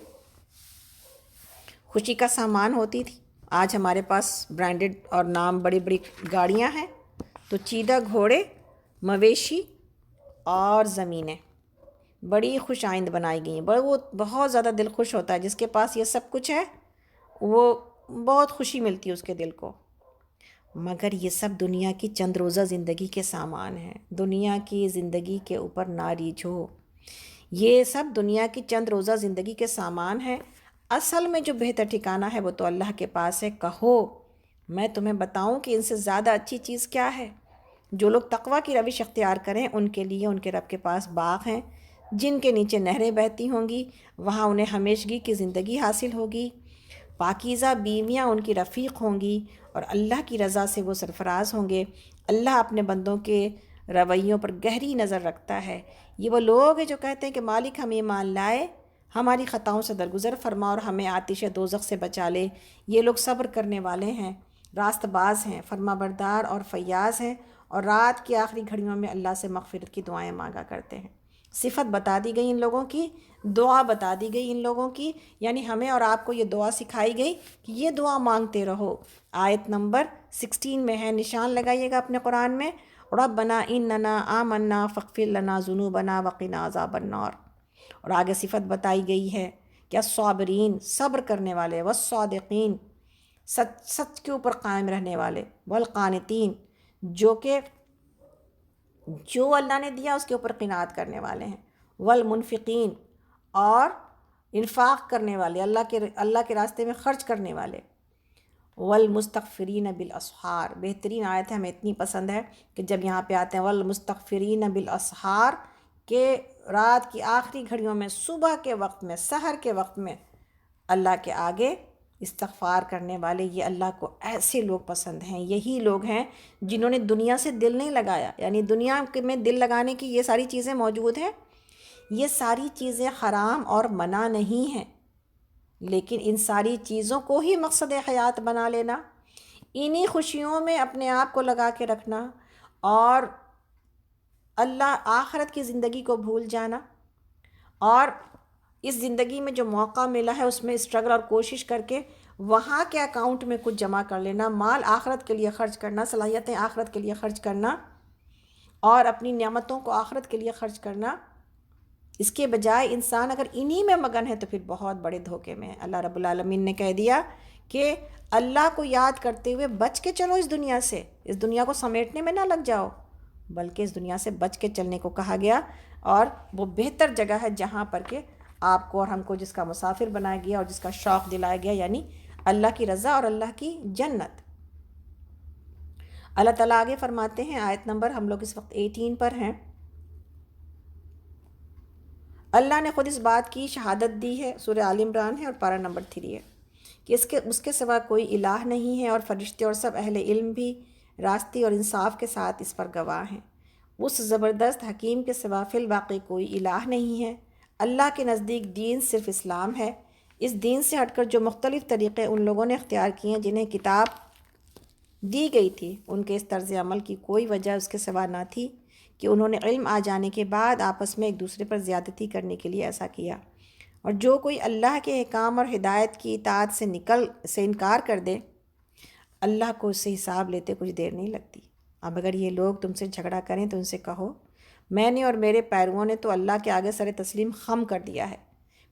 خوشی کا سامان ہوتی تھی۔ آج ہمارے پاس برانڈڈ اور نام بڑی بڑی گاڑیاں ہیں، تو چیدہ گھوڑے، مویشی اور زمینیں بڑی خوش آئند بنائی گئی ہیں۔ وہ بہت زیادہ دل خوش ہوتا ہے، جس کے پاس یہ سب کچھ ہے وہ بہت خوشی ملتی ہے اس کے دل کو۔ مگر یہ سب دنیا کی چند روزہ زندگی کے سامان ہیں، دنیا کی زندگی کے اوپر نہ ریجھو، یہ سب دنیا کی چند روزہ زندگی کے سامان ہیں، اصل میں جو بہتر ٹھکانہ ہے وہ تو اللہ کے پاس ہے۔ کہو میں تمہیں بتاؤں کہ ان سے زیادہ اچھی چیز کیا ہے؟ جو لوگ تقوی کی روش اختیار کریں ان کے لیے ان کے رب کے پاس باغ ہیں جن کے نیچے نہریں بہتی ہوں گی، وہاں انہیں ہمیشگی کی زندگی حاصل ہوگی۔ پاکیزہ بیویاں ان کی رفیق ہوں گی اور اللہ کی رضا سے وہ سرفراز ہوں گے۔ اللہ اپنے بندوں کے رویوں پر گہری نظر رکھتا ہے۔ یہ وہ لوگ ہیں جو کہتے ہیں کہ مالک ہم ایمان لائے، ہماری خطاؤں سے درگزر فرما اور ہمیں آتش دوزخ سے بچا لے۔ یہ لوگ صبر کرنے والے ہیں، راست باز ہیں، فرما بردار اور فیاض ہیں، اور رات کی آخری گھڑیوں میں اللہ سے مغفرت کی دعائیں مانگا کرتے ہیں۔ صفت بتا دی گئی ان لوگوں کی، دعا بتا دی گئی ان لوگوں کی، یعنی ہمیں اور آپ کو یہ دعا سکھائی گئی کہ یہ دعا مانگتے رہو۔ آیت نمبر 16 میں ہے، نشان لگائیے گا اپنے قرآن میں، ربنا اننا آمنا فاغفر لنا ذنوبنا وقنا عذاب النار۔ اور آگے صفت بتائی گئی ہے کہ الصابرین، صبر کرنے والے، والصادقین، سچ کے اوپر قائم رہنے والے، والقانتین، جو اللہ نے دیا اس کے اوپر قناعت کرنے والے ہیں، والمنفقین، اور انفاق کرنے والے، اللہ کے راستے میں خرچ کرنے والے، والمستغفرین بالاسحار۔ بہترین آیت ہے، ہمیں اتنی پسند ہے کہ جب یہاں پہ آتے ہیں والمستغفرین بالاسحار، کہ رات کی آخری گھڑیوں میں، صبح کے وقت میں، سحر کے وقت میں اللہ کے آگے استغفار کرنے والے، یہ اللہ کو ایسے لوگ پسند ہیں۔ یہی لوگ ہیں جنہوں نے دنیا سے دل نہیں لگایا، یعنی دنیا میں دل لگانے کی یہ ساری چیزیں موجود ہیں، یہ ساری چیزیں حرام اور منع نہیں ہیں، لیکن ان ساری چیزوں کو ہی مقصد حیات بنا لینا، انہی خوشیوں میں اپنے آپ کو لگا کے رکھنا، اور اللہ آخرت کی زندگی کو بھول جانا، اور اس زندگی میں جو موقع ملا ہے اس میں اسٹرگل اور کوشش کر کے وہاں کے اکاؤنٹ میں کچھ جمع کر لینا، مال آخرت کے لیے خرچ کرنا، صلاحیتیں آخرت کے لیے خرچ کرنا، اور اپنی نعمتوں کو آخرت کے لیے خرچ کرنا۔ اس کے بجائے انسان اگر انہی میں مگن ہے تو پھر بہت بڑے دھوکے میں ہے۔ اللہ رب العالمین نے کہہ دیا کہ اللہ کو یاد کرتے ہوئے بچ کے چلو اس دنیا سے، اس دنیا کو سمیٹنے میں نہ لگ جاؤ، بلکہ اس دنیا سے بچ کے چلنے کو کہا گیا، اور وہ بہتر جگہ ہے جہاں پر کہ آپ کو اور ہم کو جس کا مسافر بنایا گیا اور جس کا شوق دلایا گیا، یعنی اللہ کی رضا اور اللہ کی جنت۔ اللہ تعالیٰ آگے فرماتے ہیں، آیت نمبر ہم لوگ اس وقت 18 پر ہیں، اللہ نے خود اس بات کی شہادت دی ہے، سورہ آل عمران ہے اور پارہ نمبر 3 ہے، کہ اس کے سوا کوئی الہ نہیں ہے، اور فرشتے اور سب اہل علم بھی راستی اور انصاف کے ساتھ اس پر گواہ ہیں۔ اس زبردست حکیم کے سوا فی الواقع کوئی الہ نہیں ہے۔ اللہ کے نزدیک دین صرف اسلام ہے۔ اس دین سے ہٹ کر جو مختلف طریقے ان لوگوں نے اختیار کیے ہیں جنہیں کتاب دی گئی تھی، ان کے اس طرز عمل کی کوئی وجہ اس کے سوا نہ تھی کہ انہوں نے علم آ جانے کے بعد آپس میں ایک دوسرے پر زیادتی کرنے کے لیے ایسا کیا۔ اور جو کوئی اللہ کے احکام اور ہدایت کی اطاعت سے انکار کر دے، اللہ کو اس سے حساب لیتے کچھ دیر نہیں لگتی۔ اب اگر یہ لوگ تم سے جھگڑا کریں تو ان سے کہو، میں نے اور میرے پیرووں نے تو اللہ کے آگے سر تسلیم خم کر دیا ہے۔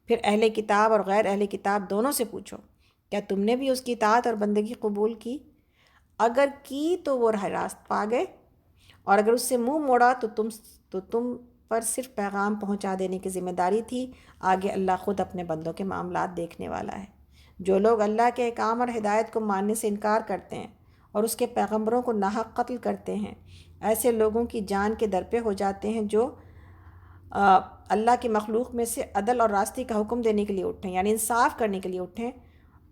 پھر اہل کتاب اور غیر اہل کتاب دونوں سے پوچھو، کیا تم نے بھی اس کی اطاعت اور بندگی قبول کی؟ اگر کی تو وہ راہ راست پا گئے، اور اگر اس سے منہ موڑا تو تم پر صرف پیغام پہنچا دینے کی ذمہ داری تھی، آگے اللہ خود اپنے بندوں کے معاملات دیکھنے والا ہے۔ جو لوگ اللہ کے احکام اور ہدایت کو ماننے سے انکار کرتے ہیں اور اس کے پیغمبروں کو ناحق قتل کرتے ہیں، ایسے لوگوں کی جان کے در پہ ہو جاتے ہیں جو اللہ کی مخلوق میں سے عدل اور راستی کا حکم دینے کے لیے اٹھیں، یعنی انصاف کرنے کے لیے اٹھیں،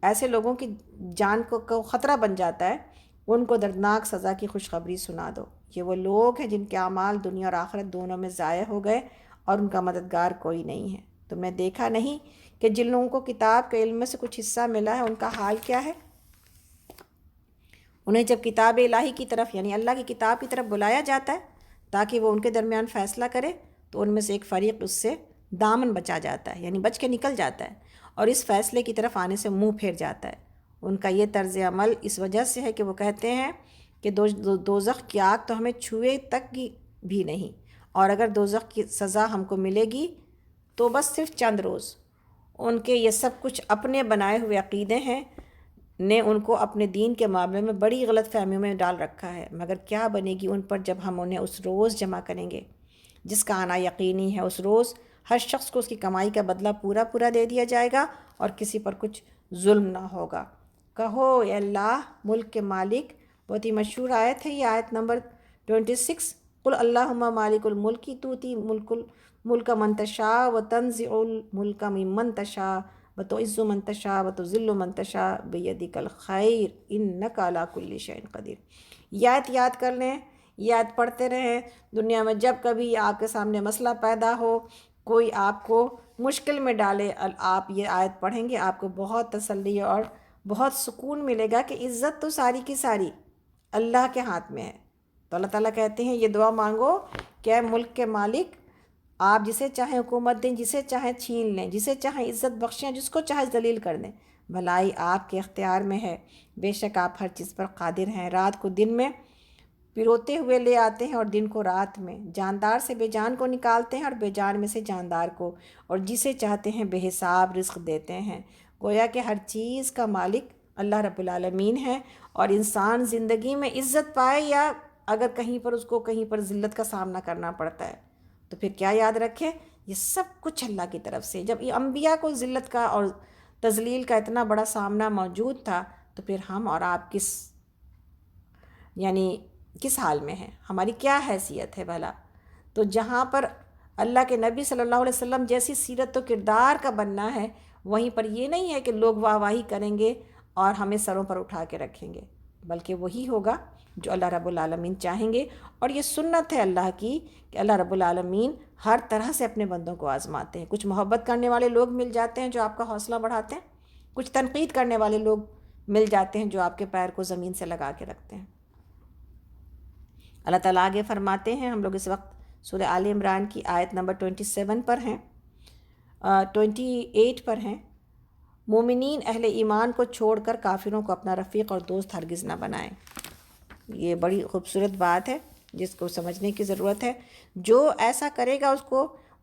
ایسے لوگوں کی جان کو خطرہ بن جاتا ہے، ان کو دردناک سزا کی خوشخبری سنا دو۔ یہ وہ لوگ ہیں جن کے اعمال دنیا اور آخرت دونوں میں ضائع ہو گئے اور ان کا مددگار کوئی نہیں ہے۔ تم نے دیکھا نہیں کہ جن لوگوں کو کتاب کے علم میں سے کچھ حصہ ملا ہے ان کا حال کیا ہے؟ انہیں جب کتاب الہی کی طرف، یعنی اللہ کی کتاب کی طرف بلایا جاتا ہے تاکہ وہ ان کے درمیان فیصلہ کرے، تو ان میں سے ایک فریق اس سے دامن بچا جاتا ہے، یعنی بچ کے نکل جاتا ہے، اور اس فیصلے کی طرف آنے سے منہ پھیر جاتا ہے۔ ان کا یہ طرز عمل اس وجہ سے ہے کہ وہ کہتے ہیں کہ دوزخ کی آگ تو ہمیں چھوئے تک بھی نہیں، اور اگر دوزخ کی سزا ہم کو ملے گی تو بس صرف چند روز۔ ان کے یہ سب کچھ اپنے بنائے ہوئے عقیدے ہیں نے ان کو اپنے دین کے معاملے میں بڑی غلط فہمیوں میں ڈال رکھا ہے، مگر کیا بنے گی ان پر جب ہم انہیں اس روز جمع کریں گے جس کا آنا یقینی ہے۔ اس روز ہر شخص کو اس کی کمائی کا بدلہ پورا دے دیا جائے گا اور کسی پر کچھ ظلم نہ ہوگا۔ کہو اے اللہ ملک کے مالک، بہت ہی مشہور آیت ہے یہ، آیت نمبر 26 قل اللہم مالک الملک تؤتی ملک من تشاء وتنزع الملک ممن تشاء وتعز من تشاء وتذل من تشاء بیدک الخیر انک علی کل شیء قدیر۔ یہ آیت یاد کر لیں، یہ آیت پڑھتے رہیں۔ دنیا میں جب کبھی آپ کے سامنے مسئلہ پیدا ہو، کوئی آپ کو مشکل میں ڈالے، آپ یہ آیت پڑھیں گے، آپ کو بہت تسلی اور بہت سکون ملے گا کہ عزت تو ساری کی ساری اللہ کے ہاتھ میں ہے۔ تو اللہ تعالیٰ کہتے ہیں یہ دعا مانگو کہ اے ملک کے مالک، آپ جسے چاہیں حکومت دیں، جسے چاہیں چھین لیں، جسے چاہیں عزت بخشیں، جس کو چاہیں ذلیل کر دیں، بھلائی آپ کے اختیار میں ہے، بے شک آپ ہر چیز پر قادر ہیں۔ رات کو دن میں پروتے ہوئے لے آتے ہیں اور دن کو رات میں، جاندار سے بے جان کو نکالتے ہیں اور بے جان میں سے جاندار کو، اور جسے چاہتے ہیں بے حساب رزق دیتے ہیں۔ گویا کہ ہر چیز کا مالک اللہ رب العالمین ہے، اور انسان زندگی میں عزت پائے یا اگر کہیں پر اس کو کہیں پر ذلت کا سامنا کرنا پڑتا ہے تو پھر کیا یاد رکھے، یہ سب کچھ اللہ کی طرف سے۔ جب یہ انبیاء کو ذلت کا اور تذلیل کا اتنا بڑا سامنا موجود تھا تو پھر ہم اور آپ کس حال میں ہیں، ہماری کیا حیثیت ہے بھلا؟ تو جہاں پر اللہ کے نبی صلی اللہ علیہ وسلم جیسی سیرت و کردار کا بننا ہے، وہیں پر یہ نہیں ہے کہ لوگ واہ واہی کریں گے اور ہمیں سروں پر اٹھا کے رکھیں گے، بلکہ وہی ہوگا جو اللہ رب العالمین چاہیں گے۔ اور یہ سنت ہے اللہ کی کہ اللہ رب العالمین ہر طرح سے اپنے بندوں کو آزماتے ہیں۔ کچھ محبت کرنے والے لوگ مل جاتے ہیں جو آپ کا حوصلہ بڑھاتے ہیں، کچھ تنقید کرنے والے لوگ مل جاتے ہیں جو آپ کے پیر کو زمین سے لگا کے رکھتے ہیں۔ اللہ تعالیٰ آگے فرماتے ہیں، ہم لوگ اس وقت سورہ آل عمران کی آیت نمبر 27 پر ہیں، 28 پر ہیں۔ مومنین اہل ایمان کو چھوڑ کر کافروں کو اپنا رفیق اور دوست ہرگز نہ بنائیں۔ یہ بڑی خوبصورت بات ہے جس کو سمجھنے کی ضرورت ہے۔ جو ایسا کرے گا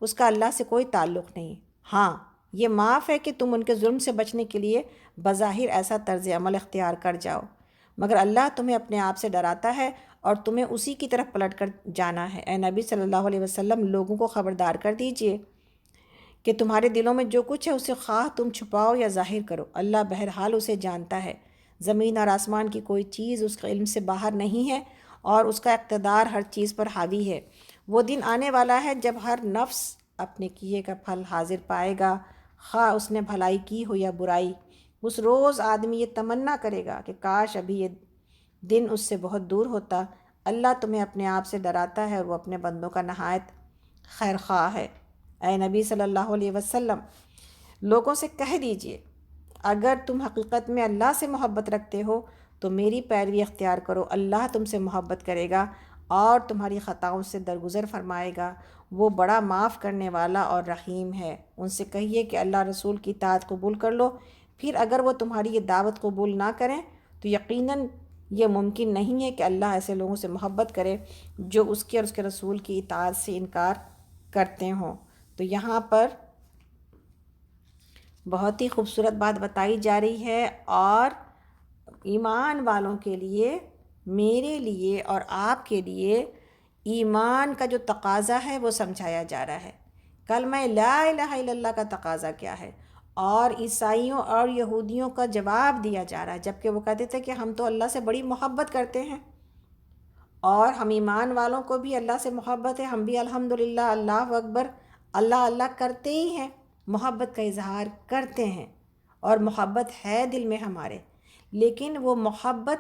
اس کا اللہ سے کوئی تعلق نہیں۔ ہاں، یہ معاف ہے کہ تم ان کے ظلم سے بچنے کے لیے بظاہر ایسا طرز عمل اختیار کر جاؤ، مگر اللہ تمہیں اپنے آپ سے ڈراتا ہے اور تمہیں اسی کی طرف پلٹ کر جانا ہے۔ اے نبی صلی اللہ علیہ وسلم، لوگوں کو خبردار کر دیجئے کہ تمہارے دلوں میں جو کچھ ہے اسے خواہ تم چھپاؤ یا ظاہر کرو، اللہ بہرحال اسے جانتا ہے۔ زمین اور آسمان کی کوئی چیز اس کے علم سے باہر نہیں ہے، اور اس کا اقتدار ہر چیز پر حاوی ہے۔ وہ دن آنے والا ہے جب ہر نفس اپنے کیے کا پھل حاضر پائے گا، خواہ اس نے بھلائی کی ہو یا برائی۔ اس روز آدمی یہ تمنا کرے گا کہ کاش ابھی یہ دن اس سے بہت دور ہوتا۔ اللہ تمہیں اپنے آپ سے ڈراتا ہے اور وہ اپنے بندوں کا نہایت خیر خواہ ہے۔ اے نبی صلی اللہ علیہ وسلم، لوگوں سے کہہ دیجئے اگر تم حقیقت میں اللہ سے محبت رکھتے ہو تو میری پیروی اختیار کرو، اللہ تم سے محبت کرے گا اور تمہاری خطاؤں سے درگزر فرمائے گا، وہ بڑا معاف کرنے والا اور رحیم ہے۔ ان سے کہیے کہ اللہ رسول کی اطاعت قبول کر لو، پھر اگر وہ تمہاری یہ دعوت قبول نہ کریں تو یقیناً یہ ممکن نہیں ہے کہ اللہ ایسے لوگوں سے محبت کرے جو اس کے اور اس کے رسول کی اطاعت سے انکار کرتے ہوں۔ تو یہاں پر بہت ہی خوبصورت بات بتائی جا رہی ہے، اور ایمان والوں کے لیے، میرے لیے اور آپ کے لیے ایمان کا جو تقاضا ہے وہ سمجھایا جا رہا ہے۔ کلمہ لا الہ الا اللہ کا تقاضا کیا ہے، اور عیسائیوں اور یہودیوں کا جواب دیا جا رہا ہے، جبکہ وہ کہتے تھے کہ ہم تو اللہ سے بڑی محبت کرتے ہیں، اور ہم ایمان والوں کو بھی اللہ سے محبت ہے، ہم بھی الحمدللہ اللہ اکبر اللہ اللہ کرتے ہی ہیں، محبت کا اظہار کرتے ہیں، اور محبت ہے دل میں ہمارے، لیکن وہ محبت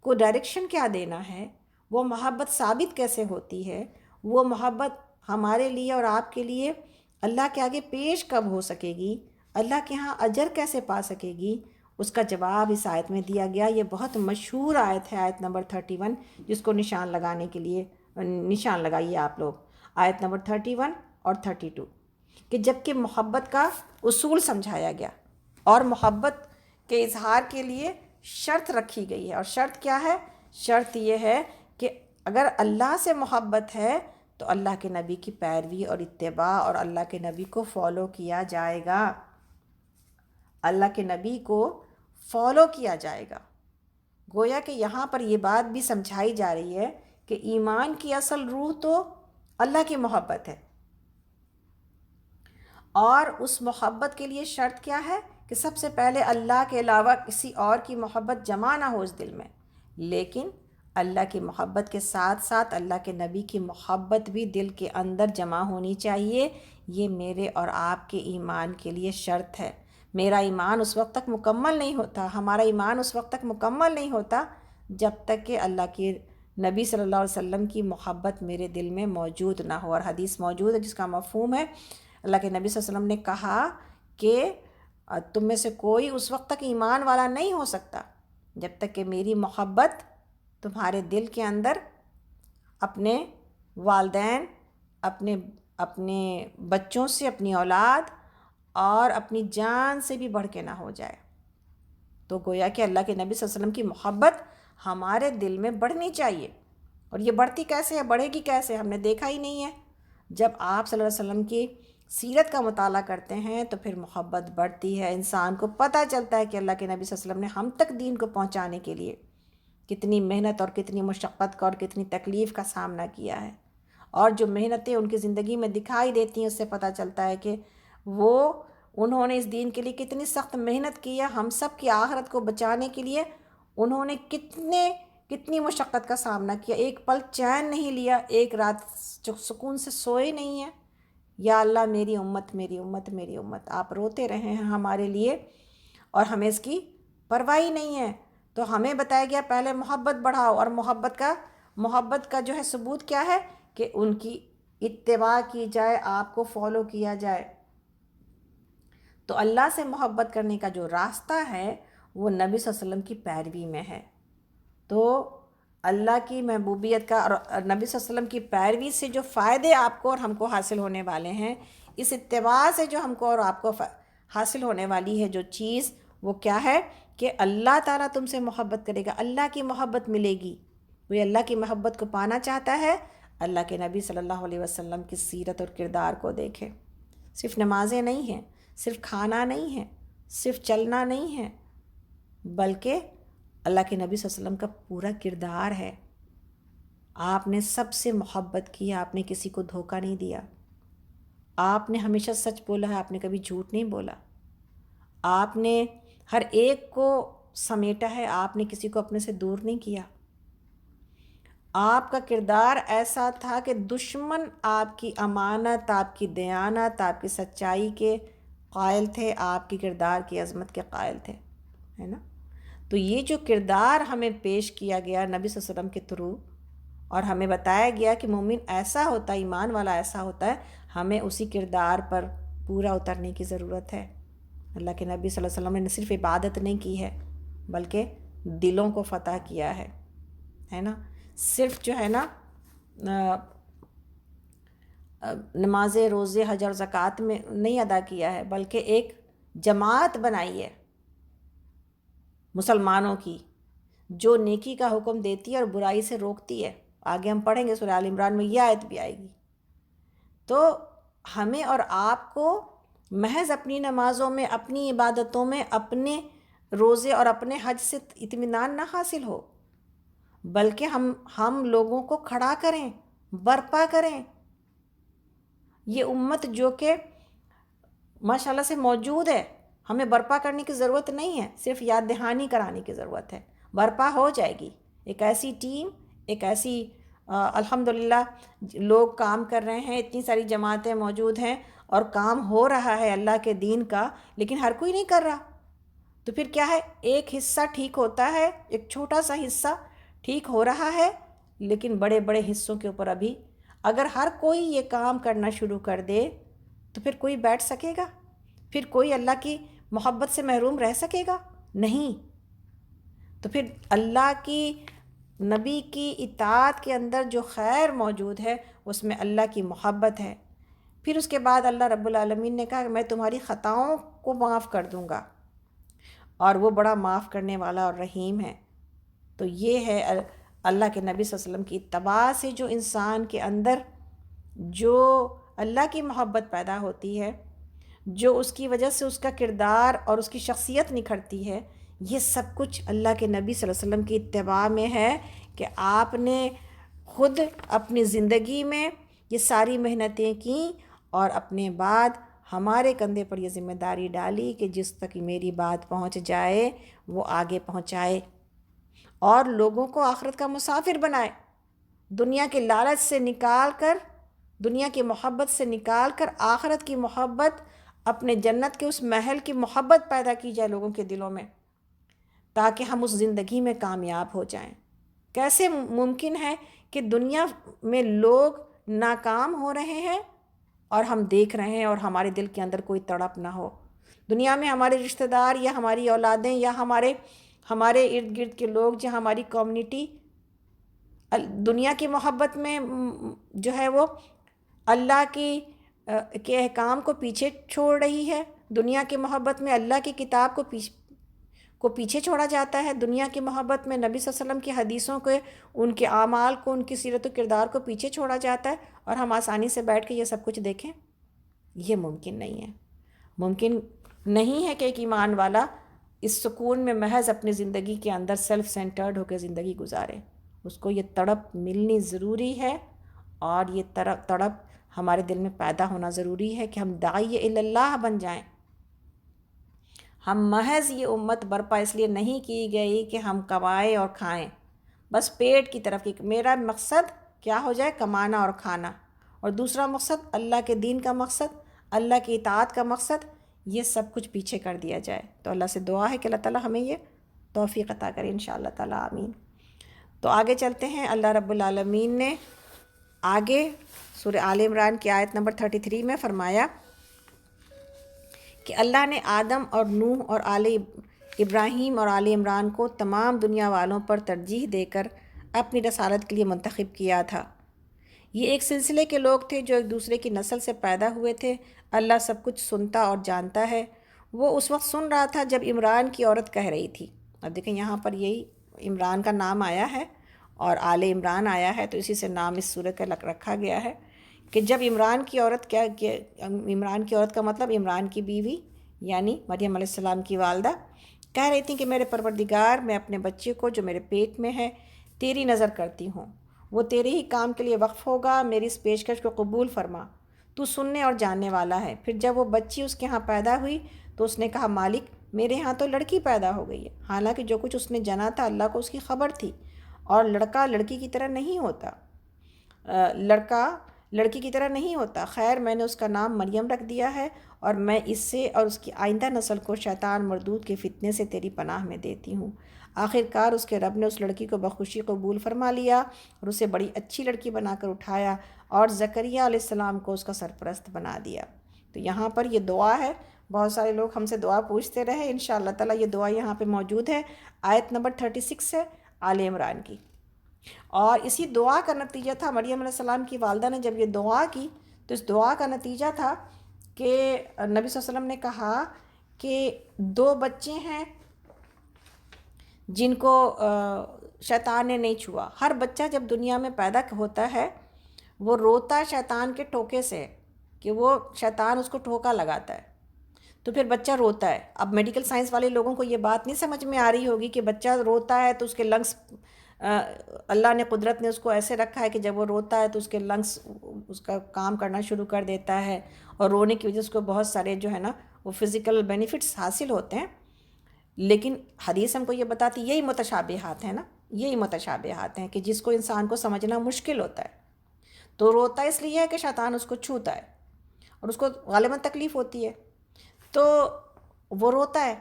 کو ڈائریکشن کیا دینا ہے، وہ محبت ثابت کیسے ہوتی ہے، وہ محبت ہمارے لیے اور آپ کے لیے اللہ کے آگے پیش کب ہو سکے گی، اللہ کے ہاں اجر کیسے پا سکے گی، اس کا جواب اس آیت میں دیا گیا۔ یہ بہت مشہور آیت ہے، آیت نمبر 31، جس کو نشان لگانے کے لیے نشان لگائیے آپ لوگ، آیت نمبر 31 اور 32، کہ جب کہ محبت کا اصول سمجھایا گیا اور محبت کے اظہار کے لیے شرط رکھی گئی ہے، اور شرط کیا ہے؟ شرط یہ ہے کہ اگر اللہ سے محبت ہے تو اللہ کے نبی کی پیروی اور اتباع اور اللہ کے نبی کو فالو کیا جائے گا، اللہ کے نبی کو فالو کیا جائے گا۔ گویا کہ یہاں پر یہ بات بھی سمجھائی جا رہی ہے کہ ایمان کی اصل روح تو اللہ کی محبت ہے، اور اس محبت کے لیے شرط کیا ہے کہ سب سے پہلے اللہ کے علاوہ کسی اور کی محبت جمع نہ ہو اس دل میں، لیکن اللہ کی محبت کے ساتھ ساتھ اللہ کے نبی کی محبت بھی دل کے اندر جمع ہونی چاہیے۔ یہ میرے اور آپ کے ایمان کے لیے شرط ہے۔ میرا ایمان اس وقت تک مکمل نہیں ہوتا، ہمارا ایمان اس وقت تک مکمل نہیں ہوتا جب تک کہ اللہ کے نبی صلی اللہ علیہ وسلم کی محبت میرے دل میں موجود نہ ہو۔ اور حدیث موجود ہے جس کا مفہوم ہے، اللہ کے نبی صلی اللہ علیہ وسلم نے کہا کہ تم میں سے کوئی اس وقت تک ایمان والا نہیں ہو سکتا جب تک کہ میری محبت تمہارے دل کے اندر اپنے والدین، اپنے بچوں سے، اپنی اولاد اور اپنی جان سے بھی بڑھ کے نہ ہو جائے۔ تو گویا کہ اللہ کے نبی صلی اللہ علیہ وسلم کی محبت ہمارے دل میں بڑھنی چاہیے۔ اور یہ بڑھتی کیسے ہے، بڑھے گی کیسے، ہم نے دیکھا ہی نہیں ہے۔ جب آپ صلی اللہ علیہ وسلم کی سیرت کا مطالعہ کرتے ہیں تو پھر محبت بڑھتی ہے، انسان کو پتہ چلتا ہے کہ اللہ کے نبی صلی اللہ علیہ وسلم نے ہم تک دین کو پہنچانے کے لیے کتنی محنت اور کتنی مشقت کا اور کتنی تکلیف کا سامنا کیا ہے، اور جو محنتیں ان کی زندگی میں دکھائی دیتی ہیں اس سے پتہ چلتا ہے کہ انہوں نے اس دین کے لیے کتنی سخت محنت کی ہے۔ ہم سب کی آخرت کو بچانے کے لیے انہوں نے کتنی مشقت کا سامنا کیا، ایک پل چین نہیں لیا، ایک رات سکون سے سوئے نہیں ہیں۔ یا اللہ میری امت میری امت میری امت، آپ روتے رہے ہیں ہمارے لیے اور ہمیں اس کی پرواہ نہیں ہے۔ تو ہمیں بتایا گیا پہلے محبت بڑھاؤ، اور محبت کا جو ہے ثبوت کیا ہے کہ ان کی اتباع کی جائے، آپ کو فالو کیا جائے۔ تو اللہ سے محبت کرنے کا جو راستہ ہے وہ نبی صلی اللہ علیہ وسلم کی پیروی میں ہے۔ تو اللہ کی محبوبیت کا اور نبی صلی اللہ علیہ وسلم کی پیروی سے جو فائدے آپ کو اور ہم کو حاصل ہونے والے ہیں، اس اتباع سے جو ہم کو اور آپ کو حاصل ہونے والی ہے جو چیز، وہ کیا ہے کہ اللہ تعالیٰ تم سے محبت کرے گا، اللہ کی محبت ملے گی۔ کوئی اللہ کی محبت کو پانا چاہتا ہے، اللہ کے نبی صلی اللہ علیہ وسلم کی سیرت اور کردار کو دیکھے۔ صرف نمازیں نہیں ہیں، صرف کھانا نہیں ہے، صرف چلنا نہیں ہے، بلکہ اللہ کے نبی صلی اللہ علیہ وسلم کا پورا کردار ہے۔ آپ نے سب سے محبت کی، آپ نے کسی کو دھوکہ نہیں دیا، آپ نے ہمیشہ سچ بولا ہے، آپ نے کبھی جھوٹ نہیں بولا، آپ نے ہر ایک کو سمیٹا ہے، آپ نے کسی کو اپنے سے دور نہیں کیا۔ آپ کا کردار ایسا تھا کہ دشمن آپ کی امانت، آپ کی دیانت، آپ کی سچائی کے قائل تھے، آپ کی کردار کی عظمت کے قائل تھے، ہے نا۔ تو یہ جو کردار ہمیں پیش کیا گیا نبی صلی اللہ علیہ وسلم کے تھرو، اور ہمیں بتایا گیا کہ مومن ایسا ہوتا ہے، ایمان والا ایسا ہوتا ہے، ہمیں اسی کردار پر پورا اترنے کی ضرورت ہے۔ اللہ کے نبی صلی اللہ علیہ وسلم نے صرف عبادت نہیں کی ہے بلکہ دلوں کو فتح کیا ہے نا۔ صرف جو ہے نا نماز، روزے، حج اور زکوٰۃ میں نہیں ادا کیا ہے، بلکہ ایک جماعت بنائی ہے مسلمانوں کی جو نیکی کا حکم دیتی ہے اور برائی سے روکتی ہے۔ آگے ہم پڑھیں گے سورہ آل عمران میں یہ آیت بھی آئے گی۔ تو ہمیں اور آپ کو محض اپنی نمازوں میں، اپنی عبادتوں میں، اپنے روزے اور اپنے حج سے اطمینان نہ حاصل ہو، بلکہ ہم لوگوں کو کھڑا کریں، برپا کریں۔ یہ امت جو کہ ماشاءاللہ سے موجود ہے، ہمیں برپا کرنے کی ضرورت نہیں ہے، صرف یاد دہانی کرانے کی ضرورت ہے، برپا ہو جائے گی۔ ایک ایسی ٹیم، ایک ایسی الحمدللہ لوگ کام کر رہے ہیں، اتنی ساری جماعتیں موجود ہیں اور کام ہو رہا ہے اللہ کے دین کا، لیکن ہر کوئی نہیں کر رہا۔ تو پھر کیا ہے، ایک حصہ ٹھیک ہوتا ہے، ایک چھوٹا سا حصہ ٹھیک ہو رہا ہے، لیکن بڑے بڑے حصوں کے اوپر ابھی اگر ہر کوئی یہ کام کرنا شروع کر دے تو پھر کوئی بیٹھ سکے گا؟ پھر کوئی اللہ کی محبت سے محروم رہ سکے گا؟ نہیں۔ تو پھر اللہ کی نبی کی اطاعت کے اندر جو خیر موجود ہے اس میں اللہ کی محبت ہے۔ پھر اس کے بعد اللہ رب العالمین نے کہا کہ میں تمہاری خطاؤں کو معاف کر دوں گا، اور وہ بڑا معاف کرنے والا اور رحیم ہے۔ تو یہ ہے اللہ کے نبی صلی اللہ علیہ وسلم کی اتباع سے جو انسان کے اندر جو اللہ کی محبت پیدا ہوتی ہے، جو اس کی وجہ سے اس کا کردار اور اس کی شخصیت نکھرتی ہے، یہ سب کچھ اللہ کے نبی صلی اللہ علیہ وسلم کی اتباع میں ہے کہ آپ نے خود اپنی زندگی میں یہ ساری محنتیں کیں اور اپنے بعد ہمارے کندھے پر یہ ذمہ داری ڈالی کہ جس تک میری بات پہنچ جائے وہ آگے پہنچائے۔ اور لوگوں کو آخرت کا مسافر بنائے، دنیا کے لالچ سے نکال کر، دنیا کی محبت سے نکال کر آخرت کی محبت، اپنے جنت کے اس محل کی محبت پیدا کی جائے لوگوں کے دلوں میں، تاکہ ہم اس زندگی میں کامیاب ہو جائیں۔ کیسے ممکن ہے کہ دنیا میں لوگ ناکام ہو رہے ہیں اور ہم دیکھ رہے ہیں اور ہمارے دل کے اندر کوئی تڑپ نہ ہو؟ دنیا میں ہمارے رشتہ دار یا ہماری اولادیں یا ہمارے ارد گرد کے لوگ، جو ہماری کمیونٹی دنیا کی محبت میں جو ہے وہ اللہ کے احکام کو پیچھے چھوڑ رہی ہے، دنیا کی محبت میں اللہ کی کتاب کو پیچھے چھوڑا جاتا ہے، دنیا کی محبت میں نبی صلی اللہ علیہ وسلم کی حدیثوں کو، ان کے اعمال کو، ان کی سیرت و کردار کو پیچھے چھوڑا جاتا ہے، اور ہم آسانی سے بیٹھ کے یہ سب کچھ دیکھیں؟ یہ ممکن نہیں ہے۔ ممکن نہیں ہے کہ ایک ایمان والا اس سکون میں محض اپنی زندگی کے اندر سیلف سینٹرڈ ہو کے زندگی گزارے۔ اس کو یہ تڑپ ملنی ضروری ہے، اور یہ تڑپ ہمارے دل میں پیدا ہونا ضروری ہے کہ ہم داعی اللہ بن جائیں۔ ہم محض یہ امت برپا اس لیے نہیں کی گئی کہ ہم کمائیں اور کھائیں، بس پیٹ کی طرف، کہ میرا مقصد کیا ہو جائے؟ کمانا اور کھانا، اور دوسرا مقصد اللہ کے دین کا مقصد، اللہ کی اطاعت کا مقصد، یہ سب کچھ پیچھے کر دیا جائے۔ تو اللہ سے دعا ہے کہ اللہ تعالیٰ ہمیں یہ توفیق عطا کرے انشاءاللہ تعالیٰ، آمین۔ تو آگے چلتے ہیں۔ اللہ رب العالمین نے آگے سورہ آل عمران کی آیت نمبر 33 میں فرمایا کہ اللہ نے آدم اور نوح اور آل ابراہیم اور آل عمران کو تمام دنیا والوں پر ترجیح دے کر اپنی رسالت کے لیے منتخب کیا تھا۔ یہ ایک سلسلے کے لوگ تھے جو ایک دوسرے کی نسل سے پیدا ہوئے تھے۔ اللہ سب کچھ سنتا اور جانتا ہے۔ وہ اس وقت سن رہا تھا جب عمران کی عورت کہہ رہی تھی، اب دیکھیں یہاں پر یہی عمران کا نام آیا ہے اور آل عمران آیا ہے، تو اسی سے نام اس سورہ کا رکھا گیا ہے کہ جب عمران کی عورت عمران کی عورت کا مطلب عمران کی بیوی یعنی مریم علیہ السلام کی والدہ کہہ رہی تھیں کہ میرے پروردگار، میں اپنے بچے کو جو میرے پیٹ میں ہے تیری نظر کرتی ہوں، وہ تیرے ہی کام کے لیے وقف ہوگا، میری اس پیشکش کو قبول فرما، تو سننے اور جاننے والا ہے۔ پھر جب وہ بچی اس کے ہاں پیدا ہوئی تو اس نے کہا، مالک میرے ہاں تو لڑکی پیدا ہو گئی ہے، حالانکہ جو کچھ اس نے جنا تھا اللہ کو اس کی خبر تھی، اور لڑکا لڑکی کی طرح نہیں ہوتا، لڑکا لڑکی کی طرح نہیں ہوتا، خیر میں نے اس کا نام مریم رکھ دیا ہے، اور میں اس سے اور اس کی آئندہ نسل کو شیطان مردود کے فتنے سے تیری پناہ میں دیتی ہوں۔ آخرکار اس کے رب نے اس لڑکی کو بخوشی قبول فرما لیا اور اسے بڑی اچھی لڑکی بنا کر اٹھایا، اور زکریا علیہ السلام کو اس کا سرپرست بنا دیا۔ تو یہاں پر یہ دعا ہے، بہت سارے لوگ ہم سے دعا پوچھتے رہے، انشاءاللہ تعالیٰ یہ دعا یہاں پہ موجود ہے، آیت نمبر 36 ہے آل عمران کی، اور اسی دعا کا نتیجہ تھا مریم علیہ السلام کی والدہ نے جب یہ دعا کی تو اس دعا کا نتیجہ تھا کہ نبی صلی اللہ علیہ وسلم نے کہا کہ 2 بچے ہیں جن کو شیطان نے نہیں چھوا۔ ہر بچہ جب دنیا میں پیدا ہوتا ہے وہ روتا شیطان کے ٹوکے سے، کہ وہ شیطان اس کو ٹھوکا لگاتا ہے تو پھر بچہ روتا ہے۔ اب میڈیکل سائنس والے لوگوں کو یہ بات نہیں سمجھ میں آ رہی ہوگی کہ بچہ روتا ہے تو اس کے لنگس، اللہ نے قدرت نے اس کو ایسے رکھا ہے کہ جب وہ روتا ہے تو اس کے لنگس اس کا کام کرنا شروع کر دیتا ہے، اور رونے کی وجہ سے اس کو بہت سارے جو ہے نا وہ فزیکل بینیفٹس حاصل ہوتے ہیں۔ لیکن حدیث ہم کو یہ بتاتی، یہی متشابہات ہیں نا، یہی متشابہات ہیں کہ جس کو انسان کو سمجھنا مشکل ہوتا ہے۔ تو روتا اس لیے ہے کہ شیطان اس کو چھوتا ہے اور اس کو غالباً تکلیف ہوتی ہے، تو وہ روتا ہے۔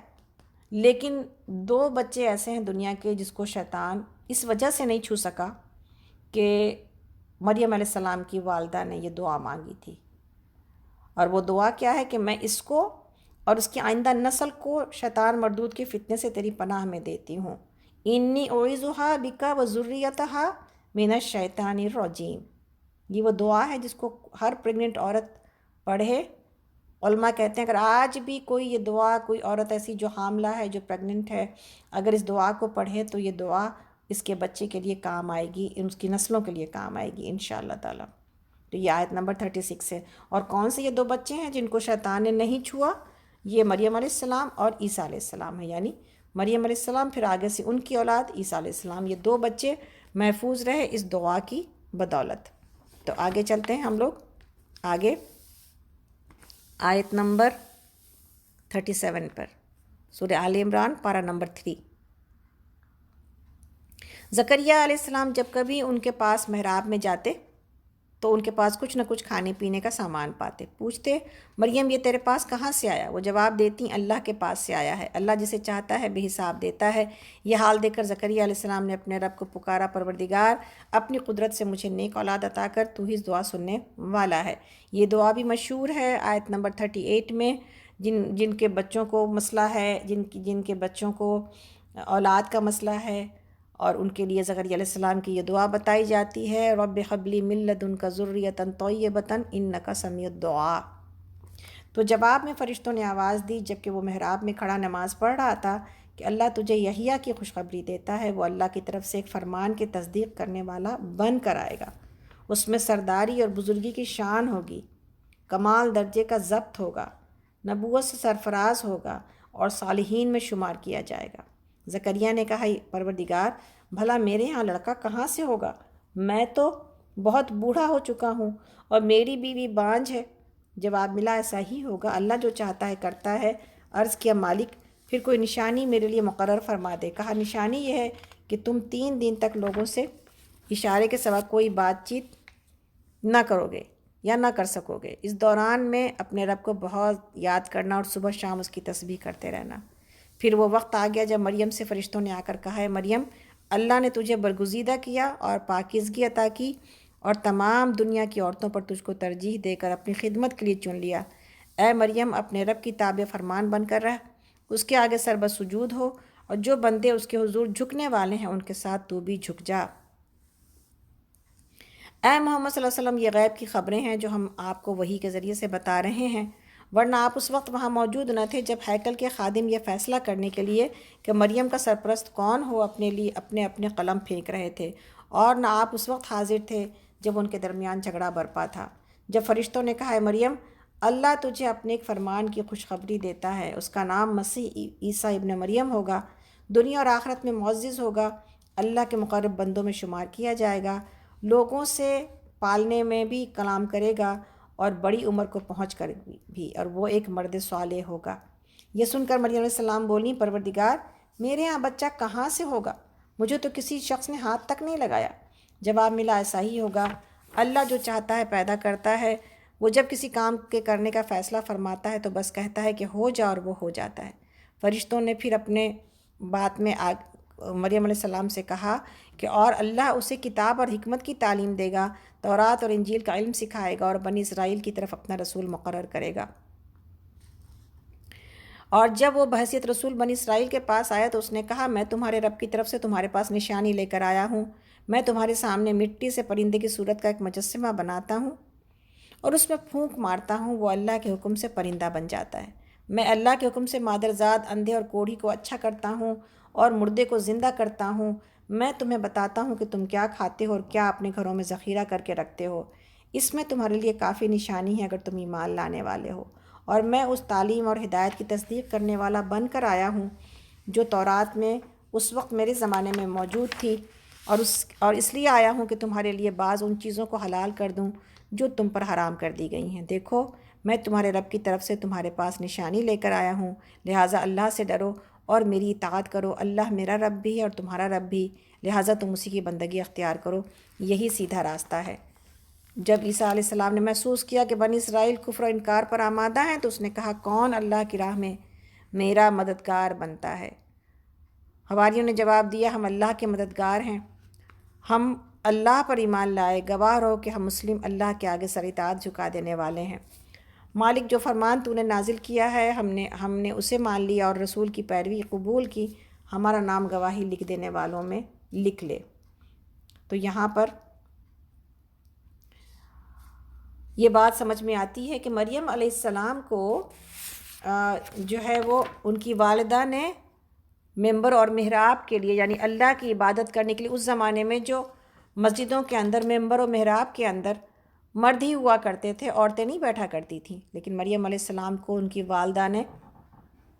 لیکن 2 بچے ایسے ہیں دنیا کے جس کو شیطان اس وجہ سے نہیں چھو سکا کہ مریم علیہ السلام کی والدہ نے یہ دعا مانگی تھی، اور وہ دعا کیا ہے کہ میں اس کو اور اس کی آئندہ نسل کو شیطان مردود کے فتنے سے تیری پناہ میں دیتی ہوں، انی اعوذھا بک وذریتھا من الشیطان الرجیم۔ یہ وہ دعا ہے جس کو ہر پریگننٹ عورت پڑھے۔ علماء کہتے ہیں اگر آج بھی کوئی یہ دعا، کوئی عورت ایسی جو حاملہ ہے، جو پریگننٹ ہے، اگر اس دعا کو پڑھے تو یہ دعا اس کے بچے کے لیے کام آئے گی، اس کی نسلوں کے لیے کام آئے گی انشاءاللہ تعالیٰ۔ تو یہ آیت نمبر 36 ہے۔ اور کون سے یہ 2 بچے ہیں جن کو شیطان نے نہیں چھوا؟ یہ مریم علیہ السلام اور عیسیٰ علیہ السلام ہے، یعنی مریم علیہ السلام پھر آگے سے ان کی اولاد عیسیٰ علیہ السلام، یہ 2 بچے محفوظ رہے اس دعا کی بدولت۔ تو آگے چلتے ہیں ہم لوگ آگے آیت نمبر 37 پر، سورہ آل عمران پارہ نمبر 3۔ زکریا علیہ السلام جب کبھی ان کے پاس محراب میں جاتے تو ان کے پاس کچھ نہ کچھ کھانے پینے کا سامان پاتے۔ پوچھتے مریم یہ تیرے پاس کہاں سے آیا؟ وہ جواب دیتی اللہ کے پاس سے آیا ہے، اللہ جسے چاہتا ہے بے حساب دیتا ہے۔ یہ حال دیکھ کر زکریا علیہ السلام نے اپنے رب کو پکارا، پروردگار اپنی قدرت سے مجھے نیک اولاد عطا کر، تو ہی اس دعا سننے والا ہے۔ یہ دعا بھی مشہور ہے آیت نمبر 38 میں، جن کے بچوں کو مسئلہ ہے، جن کے بچوں کو اولاد کا مسئلہ ہے، اور ان کے لیے زکریا علیہ السلام کی یہ دعا بتائی جاتی ہے، رب هب لی من لدنک ذریۃ طیبۃ انک سمیع الدعاء۔ تو جواب میں فرشتوں نے آواز دی جبکہ وہ محراب میں کھڑا نماز پڑھ رہا تھا کہ اللہ تجھے یحییٰ کی خوشخبری دیتا ہے، وہ اللہ کی طرف سے ایک فرمان کی تصدیق کرنے والا بن کر آئے گا، اس میں سرداری اور بزرگی کی شان ہوگی، کمال درجے کا ضبط ہوگا، نبوت سے سرفراز ہوگا اور صالحین میں شمار کیا جائے گا۔ زکریا نے کہا پروردگار بھلا میرے ہاں لڑکا کہاں سے ہوگا؟ میں تو بہت بوڑھا ہو چکا ہوں اور میری بیوی بانجھ ہے۔ جواب ملا ایسا ہی ہوگا، اللہ جو چاہتا ہے کرتا ہے۔ عرض کیا مالک پھر کوئی نشانی میرے لیے مقرر فرما دے۔ کہا نشانی یہ ہے کہ تم 3 دن تک لوگوں سے اشارے کے سوا کوئی بات چیت نہ کرو گے یا نہ کر سکو گے۔ اس دوران میں اپنے رب کو بہت یاد کرنا اور صبح شام اس کی تسبیح کرتے رہنا۔ پھر وہ وقت آ گیا جب مریم سے فرشتوں نے آ کر کہا ہے مریم اللہ نے تجھے برگزیدہ کیا اور پاکیزگی عطا کی اور تمام دنیا کی عورتوں پر تجھ کو ترجیح دے کر اپنی خدمت کے لیے چن لیا۔ اے مریم اپنے رب کی تابع فرمان بن کر رہ، اس کے آگے سر بسجود ہو، اور جو بندے اس کے حضور جھکنے والے ہیں ان کے ساتھ تو بھی جھک جا۔ اے محمد صلی اللہ علیہ وسلم یہ غیب کی خبریں ہیں جو ہم آپ کو وحی کے ذریعے سے بتا رہے ہیں، ورنہ آپ اس وقت وہاں موجود نہ تھے جب ہیکل کے خادم یہ فیصلہ کرنے کے لیے کہ مریم کا سرپرست کون ہو اپنے لیے اپنے قلم پھینک رہے تھے، اور نہ آپ اس وقت حاضر تھے جب ان کے درمیان جھگڑا برپا تھا۔ جب فرشتوں نے کہا ہے مریم اللہ تجھے اپنے ایک فرمان کی خوشخبری دیتا ہے، اس کا نام مسیح عیسیٰ ابن مریم ہوگا، دنیا اور آخرت میں معزز ہوگا، اللہ کے مقرب بندوں میں شمار کیا جائے گا، لوگوں سے پالنے میں بھی کلام کرے گا اور بڑی عمر کو پہنچ کر بھی، اور وہ ایک مرد صالح ہوگا۔ یہ سن کر مریم علیہ السلام بولی پروردگار میرے ہاں بچہ کہاں سے ہوگا؟ مجھے تو کسی شخص نے ہاتھ تک نہیں لگایا۔ جواب ملا ایسا ہی ہوگا، اللہ جو چاہتا ہے پیدا کرتا ہے، وہ جب کسی کام کے کرنے کا فیصلہ فرماتا ہے تو بس کہتا ہے کہ ہو جا اور وہ ہو جاتا ہے۔ فرشتوں نے پھر اپنے بات میں مریم علیہ السلام سے کہا کہ اور اللہ اسے کتاب اور حکمت کی تعلیم دے گا، تورات اور انجیل کا علم سکھائے گا اور بنی اسرائیل کی طرف اپنا رسول مقرر کرے گا۔ اور جب وہ بحیثیت رسول بنی اسرائیل کے پاس آیا تو اس نے کہا میں تمہارے رب کی طرف سے تمہارے پاس نشانی لے کر آیا ہوں، میں تمہارے سامنے مٹی سے پرندے کی صورت کا ایک مجسمہ بناتا ہوں اور اس میں پھونک مارتا ہوں، وہ اللہ کے حکم سے پرندہ بن جاتا ہے۔ میں اللہ کے حکم سے مادرزاد اندھے اور کوڑھی کو اچھا کرتا ہوں اور مردے کو زندہ کرتا ہوں۔ میں تمہیں بتاتا ہوں کہ تم کیا کھاتے ہو اور کیا اپنے گھروں میں ذخیرہ کر کے رکھتے ہو، اس میں تمہارے لیے کافی نشانی ہے اگر تم ایمان لانے والے ہو۔ اور میں اس تعلیم اور ہدایت کی تصدیق کرنے والا بن کر آیا ہوں جو تورات میں اس وقت میرے زمانے میں موجود تھی، اور اس لیے آیا ہوں کہ تمہارے لیے بعض ان چیزوں کو حلال کر دوں جو تم پر حرام کر دی گئی ہیں۔ دیکھو میں تمہارے رب کی طرف سے تمہارے پاس نشانی لے کر آیا ہوں، لہٰذا اللہ سے ڈرو اور میری اطاعت کرو، اللہ میرا رب بھی ہے اور تمہارا رب بھی، لہٰذا تم اسی کی بندگی اختیار کرو، یہی سیدھا راستہ ہے۔ جب عیسیٰ علیہ السلام نے محسوس کیا کہ بنی اسرائیل کفر و انکار پر آمادہ ہیں تو اس نے کہا کون اللہ کی راہ میں میرا مددگار بنتا ہے؟ حواریوں نے جواب دیا ہم اللہ کے مددگار ہیں، ہم اللہ پر ایمان لائے، گواہ رہو کہ ہم مسلم اللہ کے آگے سر اطاعت جھکا دینے والے ہیں۔ مالک جو فرمان تو نے نازل کیا ہے ہم نے اسے مان لیا اور رسول کی پیروی قبول کی، ہمارا نام گواہی لکھ دینے والوں میں لکھ لے۔ تو یہاں پر یہ بات سمجھ میں آتی ہے کہ مریم علیہ السلام کو جو ہے وہ ان کی والدہ نے ممبر اور محراب کے لیے، یعنی اللہ کی عبادت کرنے کے لیے، اس زمانے میں جو مسجدوں کے اندر ممبر اور محراب کے اندر مرد ہی ہوا کرتے تھے، عورتیں نہیں بیٹھا کرتی تھیں، لیکن مریم علیہ السلام کو ان کی والدہ نے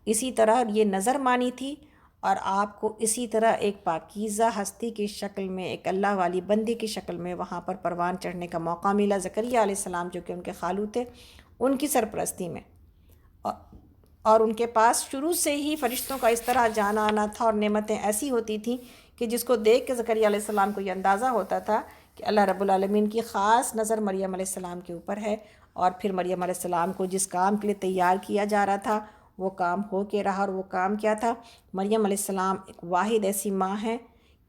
اسی طرح یہ نظر مانی تھی اور آپ کو اسی طرح ایک پاکیزہ ہستی کی شکل میں، ایک اللہ والی بندی کی شکل میں وہاں پر پروان چڑھنے کا موقع ملا۔ زکریا علیہ السلام جو کہ ان کے خالو تھے، ان کی سرپرستی میں، اور ان کے پاس شروع سے ہی فرشتوں کا اس طرح جانا آنا تھا اور نعمتیں ایسی ہوتی تھیں کہ جس کو دیکھ کے زکریا علیہ السلام کو یہ اندازہ ہوتا تھا کہ اللہ رب العالمین کی خاص نظر مریم علیہ السلام کے اوپر ہے، اور پھر مریم علیہ السلام کو جس کام کے لیے تیار کیا جا رہا تھا وہ کام ہو کے رہا، اور وہ کام کیا تھا؟ مریم علیہ السلام ایک واحد ایسی ماں ہے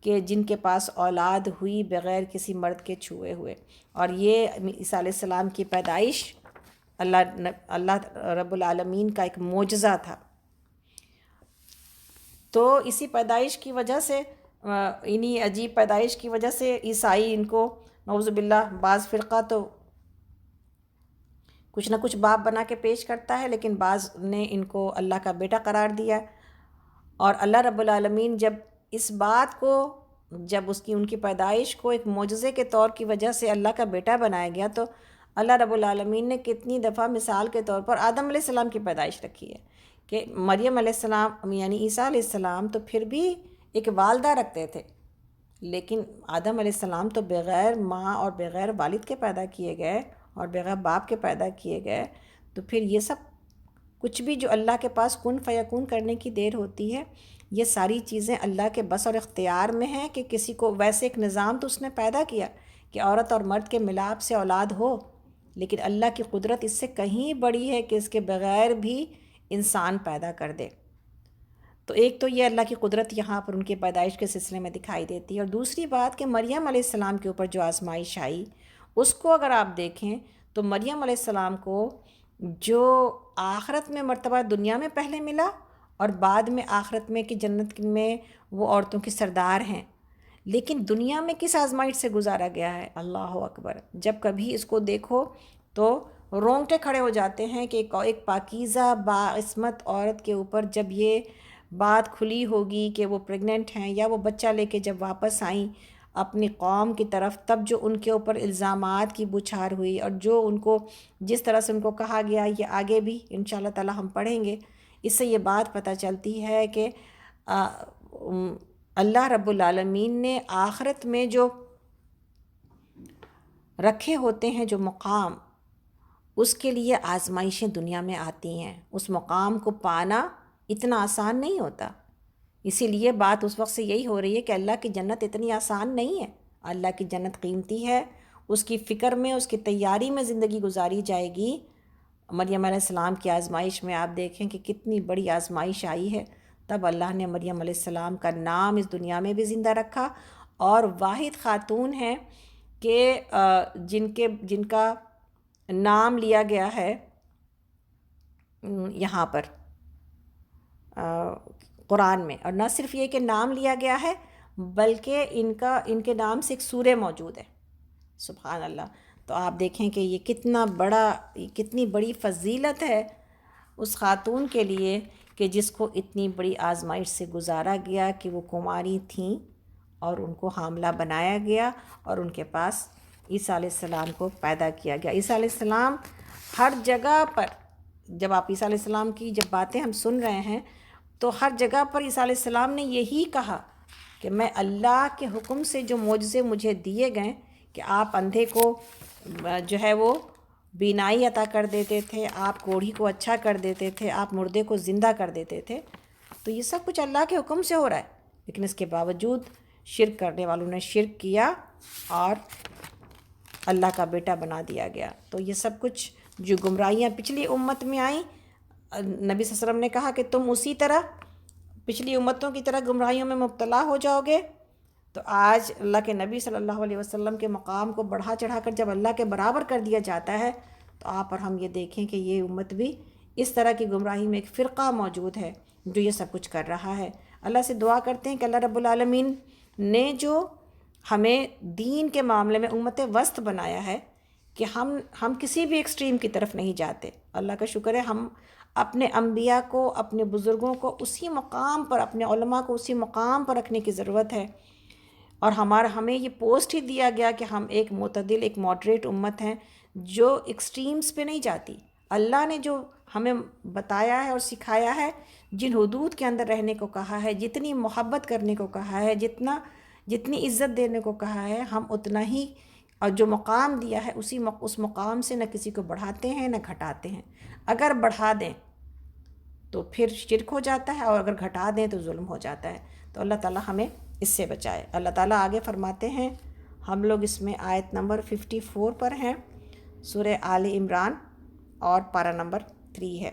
کہ جن کے پاس اولاد ہوئی بغیر کسی مرد کے چھوئے ہوئے، اور یہ عیسیٰ علیہ السلام کی پیدائش اللہ رب العالمین کا ایک معجزہ تھا۔ تو اسی پیدائش کی وجہ سے، انہی عجیب پیدائش کی وجہ سے عیسائی ان کو نعوذ باللہ، بعض فرقہ تو کچھ نہ کچھ باپ بنا کے پیش کرتا ہے، لیکن بعض نے ان کو اللہ کا بیٹا قرار دیا، اور اللہ رب العالمین جب اس بات کو، جب ان کی پیدائش کو ایک معجزے کے طور کی وجہ سے اللہ کا بیٹا بنایا گیا، تو اللہ رب العالمین نے کتنی دفعہ مثال کے طور پر آدم علیہ السلام کی پیدائش رکھی ہے کہ مریم علیہ السلام یعنی عیسیٰ علیہ السلام تو پھر بھی ایک والدہ رکھتے تھے، لیکن آدم علیہ السلام تو بغیر ماں اور بغیر والد کے پیدا کیے گئے اور بغیر باپ کے پیدا کیے گئے۔ تو پھر یہ سب کچھ بھی جو اللہ کے پاس کن فیکون کرنے کی دیر ہوتی ہے، یہ ساری چیزیں اللہ کے بس اور اختیار میں ہیں کہ کسی کو ویسے ایک نظام تو اس نے پیدا کیا کہ عورت اور مرد کے ملاپ سے اولاد ہو، لیکن اللہ کی قدرت اس سے کہیں بڑی ہے کہ اس کے بغیر بھی انسان پیدا کر دے۔ تو ایک تو یہ اللہ کی قدرت یہاں پر ان کی پیدائش کے سلسلے میں دکھائی دیتی ہے، اور دوسری بات کہ مریم علیہ السلام کے اوپر جو آزمائش آئی، اس کو اگر آپ دیکھیں تو مریم علیہ السلام کو جو آخرت میں مرتبہ دنیا میں پہلے ملا، اور بعد میں آخرت میں کہ جنت میں وہ عورتوں کی سردار ہیں، لیکن دنیا میں کس آزمائش سے گزارا گیا ہے؟ اللہ اکبر! جب کبھی اس کو دیکھو تو رونگٹے کھڑے ہو جاتے ہیں کہ ایک پاکیزہ باعصمت عورت کے اوپر جب یہ بات کھلی ہوگی کہ وہ پریگننٹ ہیں، یا وہ بچہ لے کے جب واپس آئیں اپنی قوم کی طرف، تب جو ان کے اوپر الزامات کی بچھار ہوئی، اور جو ان کو جس طرح سے ان کو کہا گیا، یہ آگے بھی انشاءاللہ تعالی ہم پڑھیں گے، اس سے یہ بات پتہ چلتی ہے کہ اللہ رب العالمین نے آخرت میں جو رکھے ہوتے ہیں جو مقام، اس کے لیے آزمائشیں دنیا میں آتی ہیں۔ اس مقام کو پانا اتنا آسان نہیں ہوتا، اسی لیے بات اس وقت سے یہی ہو رہی ہے کہ اللہ کی جنت اتنی آسان نہیں ہے، اللہ کی جنت قیمتی ہے، اس کی فکر میں، اس کی تیاری میں زندگی گزاری جائے گی۔ مریم علیہ السلام کی آزمائش میں آپ دیکھیں کہ کتنی بڑی آزمائش آئی ہے، تب اللہ نے مریم علیہ السلام کا نام اس دنیا میں بھی زندہ رکھا، اور واحد خاتون ہیں کہ جن کا نام لیا گیا ہے یہاں پر قرآن میں، اور نہ صرف یہ کہ نام لیا گیا ہے بلکہ ان کے نام سے ایک سورہ موجود ہے، سبحان اللہ۔ تو آپ دیکھیں کہ یہ کتنی بڑی فضیلت ہے اس خاتون کے لیے کہ جس کو اتنی بڑی آزمائش سے گزارا گیا کہ وہ کماری تھیں اور ان کو حاملہ بنایا گیا، اور ان کے پاس عیسیٰ علیہ السلام کو پیدا کیا گیا۔ عیسیٰ علیہ السلام ہر جگہ پر، جب آپ عیسیٰ علیہ السلام کی جب باتیں ہم سن رہے ہیں تو ہر جگہ پر عیسیٰ علیہ السلام نے یہی کہا کہ میں اللہ کے حکم سے جو معجزے مجھے دیے گئے کہ آپ اندھے کو جو ہے وہ بینائی عطا کر دیتے تھے، آپ کوڑھی کو اچھا کر دیتے تھے، آپ مردے کو زندہ کر دیتے تھے، تو یہ سب کچھ اللہ کے حکم سے ہو رہا ہے، لیکن اس کے باوجود شرک کرنے والوں نے شرک کیا اور اللہ کا بیٹا بنا دیا گیا۔ تو یہ سب کچھ جو گمراہیاں پچھلی امت میں آئیں، نبی صلی اللہ علیہ وسلم نے کہا کہ تم اسی طرح پچھلی امتوں کی طرح گمراہیوں میں مبتلا ہو جاؤ گے۔ تو آج اللہ کے نبی صلی اللہ علیہ وسلم کے مقام کو بڑھا چڑھا کر جب اللہ کے برابر کر دیا جاتا ہے، تو آپ اور ہم یہ دیکھیں کہ یہ امت بھی اس طرح کی گمراہی میں ایک فرقہ موجود ہے جو یہ سب کچھ کر رہا ہے۔ اللہ سے دعا کرتے ہیں کہ اللہ رب العالمین نے جو ہمیں دین کے معاملے میں امت وسط بنایا ہے کہ ہم کسی بھی ایکسٹریم کی طرف نہیں جاتے۔ اللہ کا شکر ہے ہم اپنے انبیاء کو، اپنے بزرگوں کو اسی مقام پر، اپنے علماء کو اسی مقام پر رکھنے کی ضرورت ہے، اور ہمیں یہ پوسٹ ہی دیا گیا کہ ہم ایک معتدل، ایک ماڈریٹ امت ہیں جو ایکسٹریمز پہ نہیں جاتی۔ اللہ نے جو ہمیں بتایا ہے اور سکھایا ہے، جن حدود کے اندر رہنے کو کہا ہے، جتنی محبت کرنے کو کہا ہے، جتنی عزت دینے کو کہا ہے، ہم اتنا ہی، اور جو مقام دیا ہے اس مقام سے نہ کسی کو بڑھاتے ہیں نہ گھٹاتے ہیں۔ اگر بڑھا دیں تو پھر شرک ہو جاتا ہے، اور اگر گھٹا دیں تو ظلم ہو جاتا ہے۔ تو اللہ تعالی ہمیں اس سے بچائے۔ اللہ تعالیٰ آگے فرماتے ہیں، ہم لوگ اس میں آیت نمبر 54 پر ہیں، سورہ آل عمران، اور پارہ نمبر 3 ہے۔